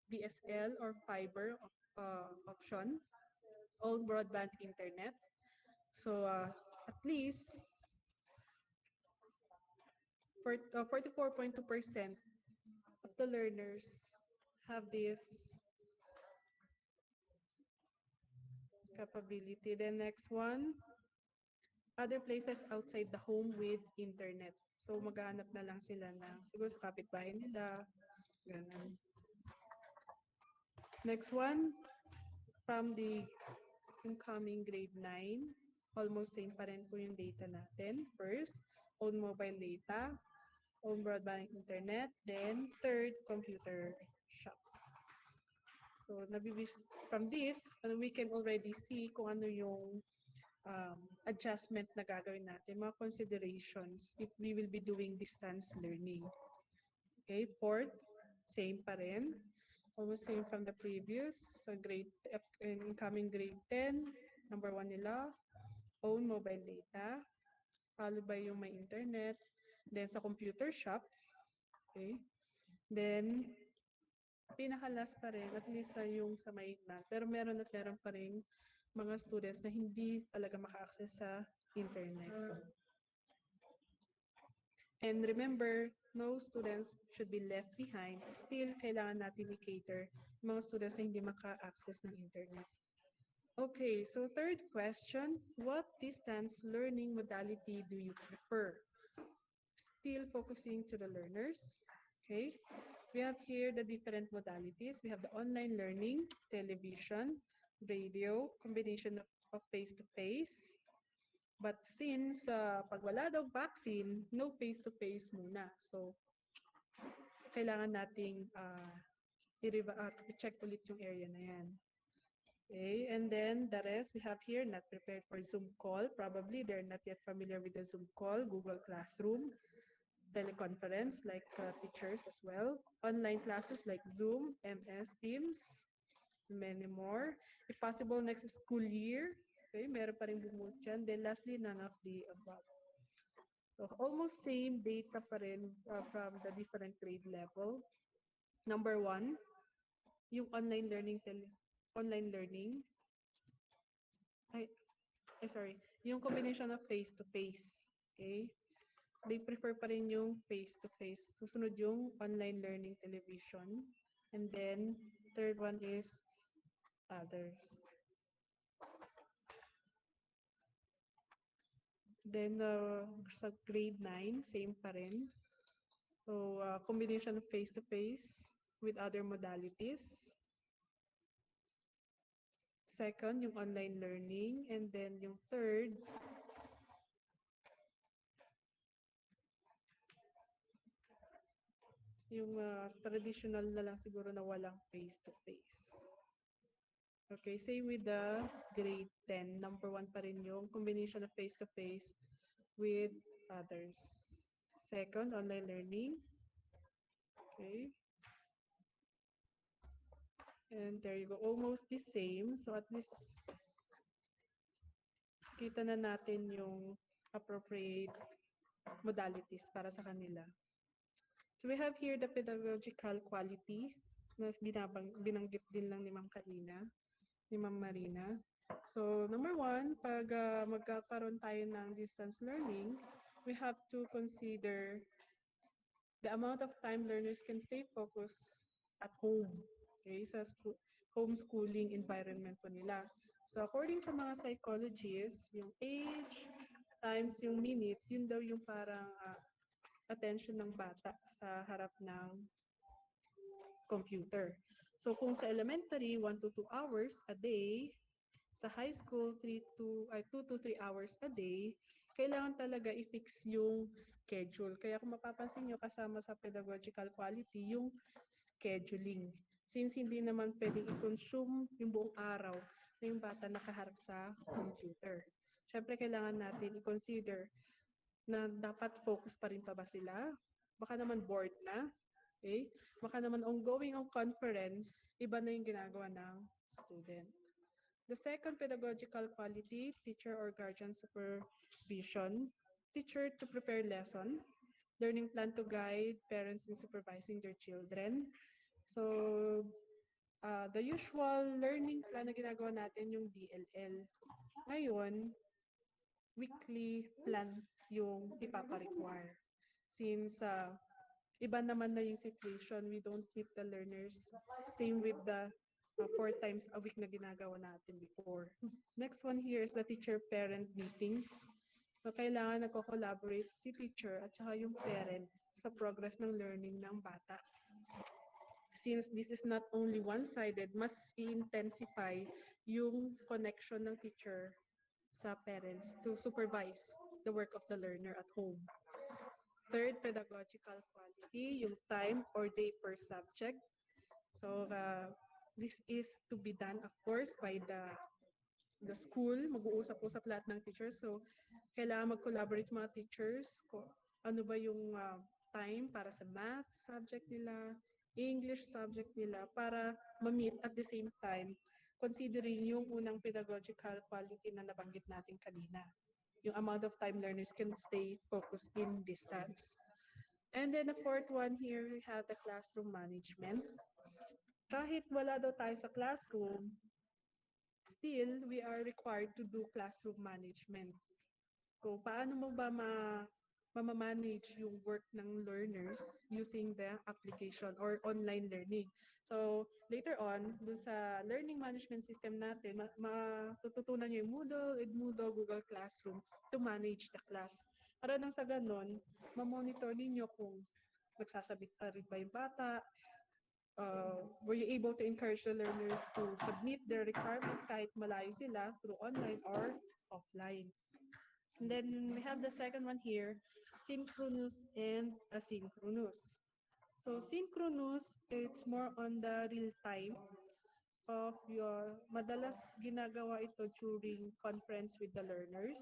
DSL or fiber option, all broadband internet. So at least 44.2% of the learners have this capability. The next one, other places outside the home with internet. So maghahanap na lang sila ng siguro sa kapitbahay nila, ganun. Next one, from the incoming grade 9, almost same pa rin po yung data natin. First, own mobile data, own broadband internet, then third, computer shop. So from this, we can already see kung ano yung adjustment na gagawin natin, mga considerations if we will be doing distance learning. Okay, fourth, same pa rin. Almost same from the previous. So incoming grade 10, number 1 nila, own mobile data, followed by yung may internet, then sa computer shop, okay, then pinaka-last pa rin, at least yung sa may na, pero meron pa rin mga students na hindi talaga maka-access sa internet. And remember, no students should be left behind. Still, kailangan natin i-cater yung mga students na hindi maka-access ng internet. Okay, so third question, what distance learning modality do you prefer? Still focusing to the learners. Okay, we have here the different modalities. We have the online learning, television, radio, combination of face-to-face. But since pag wala daw vaccine, no face-to-face muna. So, kailangan nating i-check ulit yung area na yan. Okay, and then the rest we have here, not prepared for Zoom call. Probably they're not yet familiar with the Zoom call, Google Classroom, teleconference like teachers as well, online classes like Zoom, MS Teams, many more. If possible, next school year. Okay, meron pa rin bumut dyan. Then lastly, none of the above. So almost same data pa rin from the different grade level. Number one, yung online learning. Sorry, yung combination of face-to-face. Okay? They prefer pa rin yung face-to-face. Susunod yung online learning television. And then, third one is others. Then, sa grade 9, same pa rin. So, combination of face-to-face with other modalities. Second, yung online learning. And then, yung third, yung traditional na lang siguro na walang face-to-face. Okay, same with the grade 10. Number 1 pa rin yung combination of face-to-face with others. Second, online learning. Okay. And there you go, almost the same. So at least kita na natin yung appropriate modalities para sa kanila. So we have here the pedagogical quality na binanggit din lang ni Ma'am kanina, ni Ma'am Marina. So number 1, pag magkakaroon tayo ng distance learning, we have to consider the amount of time learners can stay focused at home. Okay, sa homeschooling environment po nila. So according sa mga psychologists, yung age times yung minutes, yun daw yung parang attention ng bata sa harap ng computer. So kung sa elementary, 1 to 2 hours a day, sa high school, 2 to 3 hours a day, kailangan talaga i-fix yung schedule. Kaya kung mapapansin nyo, kasama sa pedagogical quality, yung scheduling. Since hindi naman pwedeng i-consume yung buong araw na yung bata nakaharap sa computer. Siyempre, kailangan natin i-consider na dapat focus pa rin pa ba sila? Baka naman bored na. Okay? Baka naman ongoing ang conference, iba na yung ginagawa ng student. The second pedagogical quality, teacher or guardian supervision. Teacher to prepare lesson. Learning plan to guide parents in supervising their children. So, the usual learning plan na ginagawa natin yung DLL. Ngayon, weekly plan yung ipapa-require. Since iba naman na yung situation, we don't meet the learners. Same with the 4 times a week na ginagawa natin before. Next one here is the teacher-parent meetings. So, kailangan nagko-collaborate si teacher at saka yung parent sa progress ng learning ng bata. Since this is not only one-sided, mas i-intensify yung connection ng teacher sa parents to supervise the work of the learner at home. Third, pedagogical quality, yung time or day per subject. So, this is to be done, of course, by the school. Mag-uusap-usap lahat ng teachers. So, kailangan mag-collaborate mga teachers. Ano ba yung time para sa math subject nila, English subject nila, para ma-meet at the same time, considering yung unang pedagogical quality na nabanggit natin kanina. Yung amount of time learners can stay focused in distance. And then the fourth one here, we have the classroom management. Kahit wala daw tayo sa classroom, still, we are required to do classroom management. So, paano mo ba mamamanage yung work ng learners using the application or online learning. So, later on, dun sa learning management system natin, matututunan nyo yung Moodle, Edmodo, Google Classroom to manage the class. Para nang sa ganon, mamonitor ninyo kung nagsasabit pa rin ba yung bata, were you able to encourage the learners to submit their requirements kahit malayo sila through online or offline. And then we have the second one here, synchronous and asynchronous. So synchronous, it's more on the real time of your, madalas ginagawa ito during conference with the learners.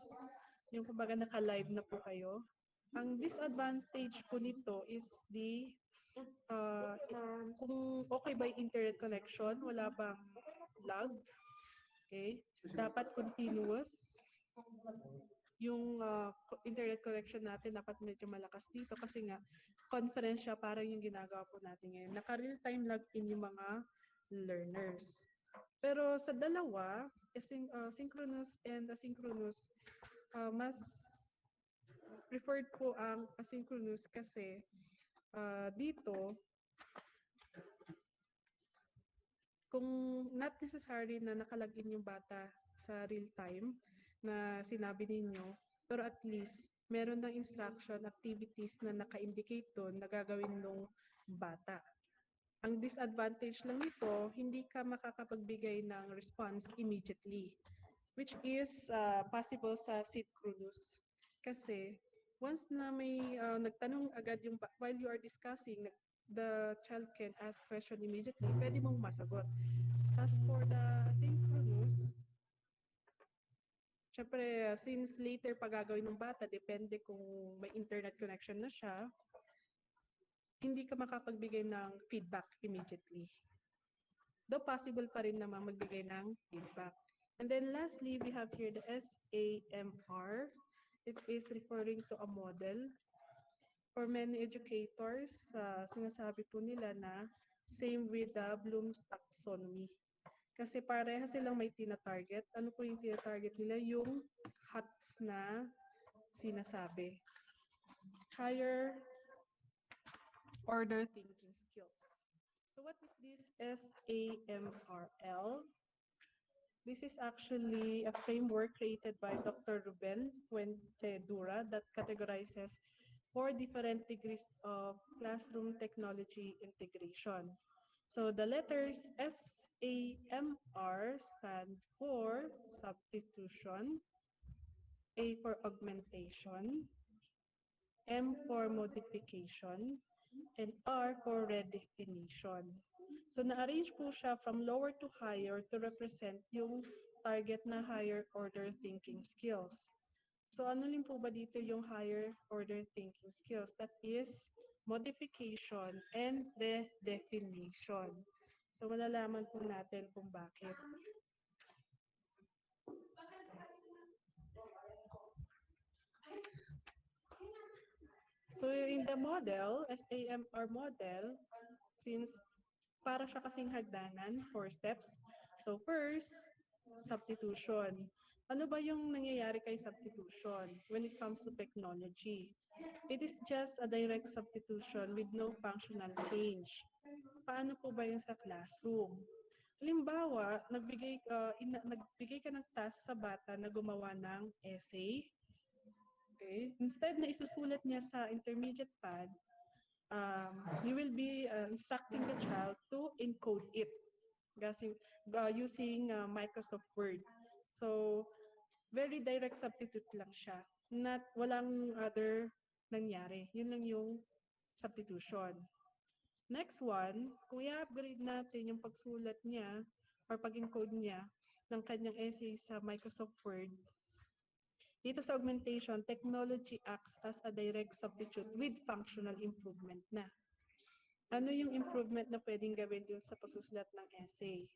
Yung kumbaga naka-live na po kayo. Ang disadvantage po nito is kung okay ba yung internet connection, wala bang lag, okay? Dapat continuous yung internet connection natin, dapat medyo malakas dito kasi nga conference siya, parang yung ginagawa po natin ngayon. Naka-real time login yung mga learners. Pero sa dalawa, synchronous and asynchronous, mas preferred po ang asynchronous kasi dito, kung not necessary na nakalagin yung bata sa real time na sinabi ninyo, pero at least meron ng instruction activities na naka-indicate doon na gagawin ng bata. Ang disadvantage lang nito, hindi ka makakapagbigay ng response immediately, which is possible sa synchronous. Kasi once na may nagtanong agad yung while you are discussing, the child can ask question immediately, pwede mong masagot. As for the synchronous, syempre, since later pa gagawin ng bata, depende kung may internet connection na siya, hindi ka makapagbigay ng feedback immediately. Though possible pa rin naman magbigay ng feedback. And then lastly, we have here the SAMR. It is referring to a model. For many educators, sinasabi po nila na same with the Bloom's taxonomy. Kasi pareha silang may tina-target. Ano po yung tina-target nila? Yung HATS na sinasabi. Higher order thinking skills. So what is this SAMRL? This is actually a framework created by Dr. Ruben Fuente Dura that categorizes 4 different degrees of classroom technology integration. So the letters SAMR stand for substitution, A for augmentation, M for modification, and R for redefinition. So na-arrange po siya from lower to higher to represent yung target na higher order thinking skills. So ano rin po ba dito yung higher order thinking skills? That is modification and redefinition. So malalaman po natin kung bakit. So in the model, SAMR model, since para siya kasing hagdanan, 4 steps. So first, substitution. Ano ba yung nangyayari kay substitution when it comes to technology? It is just a direct substitution with no functional change. Paano po ba yung sa classroom? Halimbawa, nagbigay ka ng task sa bata na gumawa ng essay. Okay? Instead na isusulat niya sa intermediate pad, you will be instructing the child to encode it using Microsoft Word. So, very direct substitute lang siya. Walang other nangyari. Yun lang yung substitution. Next one, kung i-upgrade natin yung pagsulat niya or pag-encode niya ng kanyang essay sa Microsoft Word, dito sa augmentation, technology acts as a direct substitute with functional improvement na. Ano yung improvement na pwedeng gawin dun sa pagsusulat ng essay?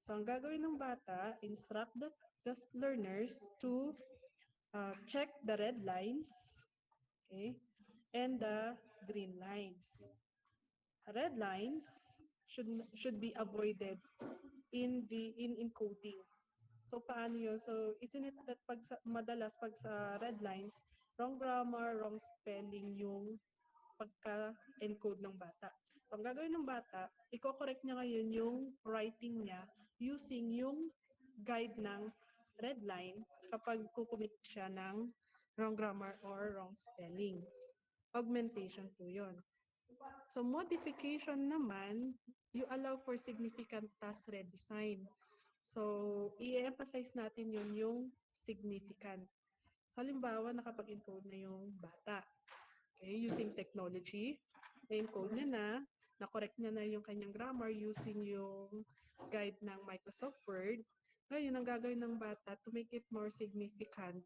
So, ang gagawin ng bata, instruct the learners to check the red lines, okay, and the green lines. Red lines should be avoided in encoding. So So, paano yun? So, isn't it that madalas pag sa red lines, wrong grammar, wrong spelling yung pagka-encode ng bata. So, ang gagawin ng bata, i-correct niya ngayon yung writing niya using yung guide ng red line kapag kukumit siya ng wrong grammar or wrong spelling. Augmentation po yun. So, modification naman, you allow for significant task redesign. So, i-emphasize natin yun yung significant. So, halimbawa, nakapag-encode na yung bata. Okay, using technology, na-encode niya na-correct niya na yung kanyang grammar using yung guide ng Microsoft Word. Ngayon, ang gagawin ng bata to make it more significant,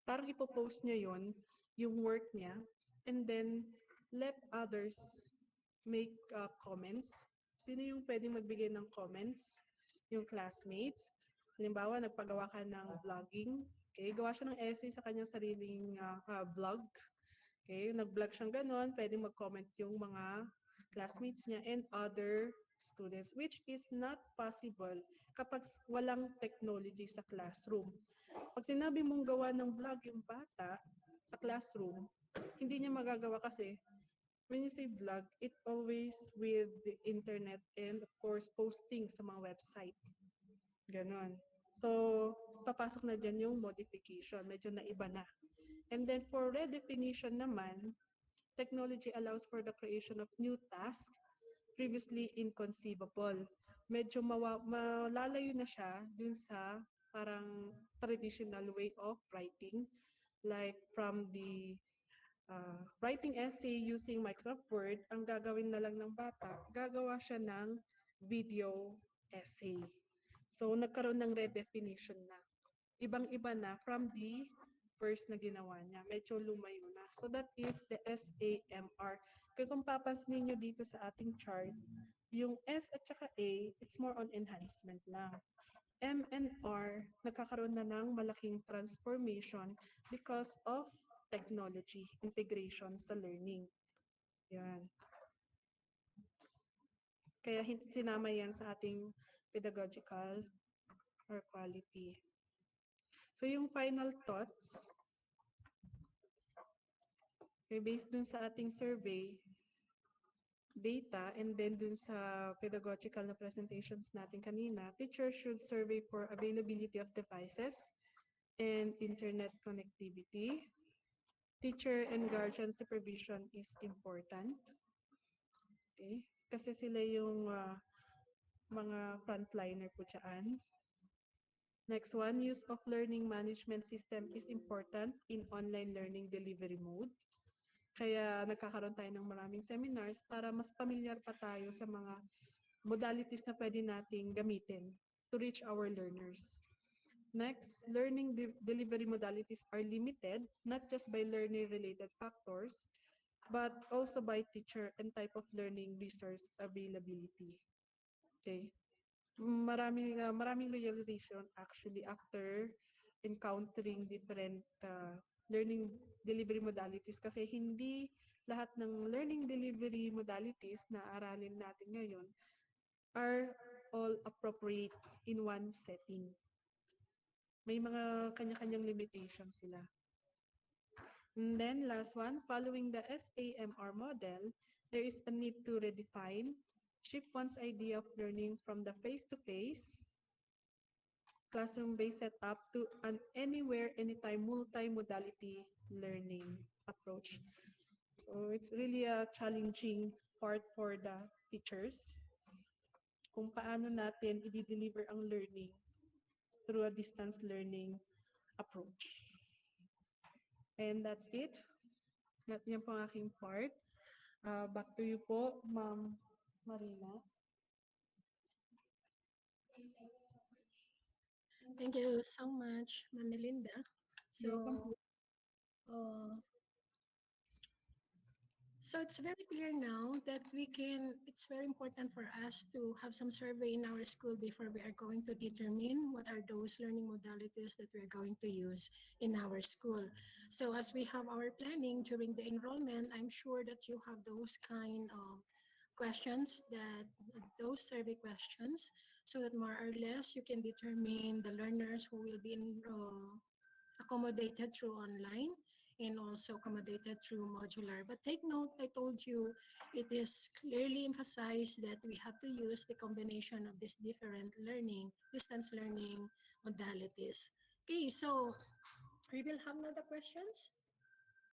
parang ipopost niya yon yung work niya, and then let others make comments. Sino yung pwedeng magbigay ng comments? Yung classmates. Halimbawa, nagpagawa ka ng vlogging. Okay, gawa siya ng essay sa kanyang sariling vlog. Okay, nag-vlog siyang ganon, pwedeng mag-comment yung mga classmates niya and other students, which is not possible kapag walang technology sa classroom. Pag sinabi mong gawa ng vlog yung bata sa classroom, hindi niya magagawa kasi when you say vlog, it always with the internet and of course posting sa mga website. Ganon. So, papasok na dyan yung modification. Medyo naiba na. And then for redefinition naman, technology allows for the creation of new tasks previously inconceivable. Medyo malalayo na siya dun sa parang traditional way of writing, like from the writing essay using Microsoft Word, ang gagawin na lang ng bata, gagawa siya ng video essay. So, nagkaroon ng redefinition na. Ibang-iba na from the first na ginawa niya. Medyo lumayo na. So, that is the SAMR. Kaya kung papansin niyo dito sa ating chart, yung S at saka A, it's more on enhancement lang. M and R, nagkakaroon na ng malaking transformation because of technology, integration sa learning. Yan. Kaya sinama yan sa ating pedagogical or quality. So yung final thoughts, okay, based dun sa ating survey data and then dun sa pedagogical na presentations natin kanina, teachers should survey for availability of devices and internet connectivity. Teacher and guardian supervision is important. Okay? Kasi sila yung mga frontliner po dyan. Next one, use of learning management system is important in online learning delivery mode. Kaya nagkakaroon tayo ng maraming seminars para mas familiar pa tayo sa mga modalities na pwede nating gamitin to reach our learners. Next, learning delivery modalities are limited not just by learning-related factors, but also by teacher and type of learning resource availability. Okay? Maraming realization actually after encountering different learning delivery modalities kasi hindi lahat ng learning delivery modalities na aralin natin ngayon are all appropriate in one setting. May mga kanya-kanyang limitations sila. And then last one, following the SAMR model, there is a need to redefine, shift one's idea of learning from the face-to-face classroom-based setup to an anywhere, anytime, multi-modality learning approach. So it's really a challenging part for the teachers kung paano natin i-deliver ang learning through a distance learning approach. And that's it. Yan po ang aking part. Back to you po, Ma'am Marina. Thank you so much, Ma'am Melinda. So, so it's very clear now that it's very important for us to have some survey in our school before we are going to determine what are those learning modalities that we're going to use in our school. So as we have our planning during the enrollment, I'm sure that you have those kind of questions, that those survey questions so that more or less you can determine the learners who will be accommodated through online and also accommodated through modular. But take note, I told you, it is clearly emphasized that we have to use the combination of these different distance learning modalities. Okay, so we will have another questions.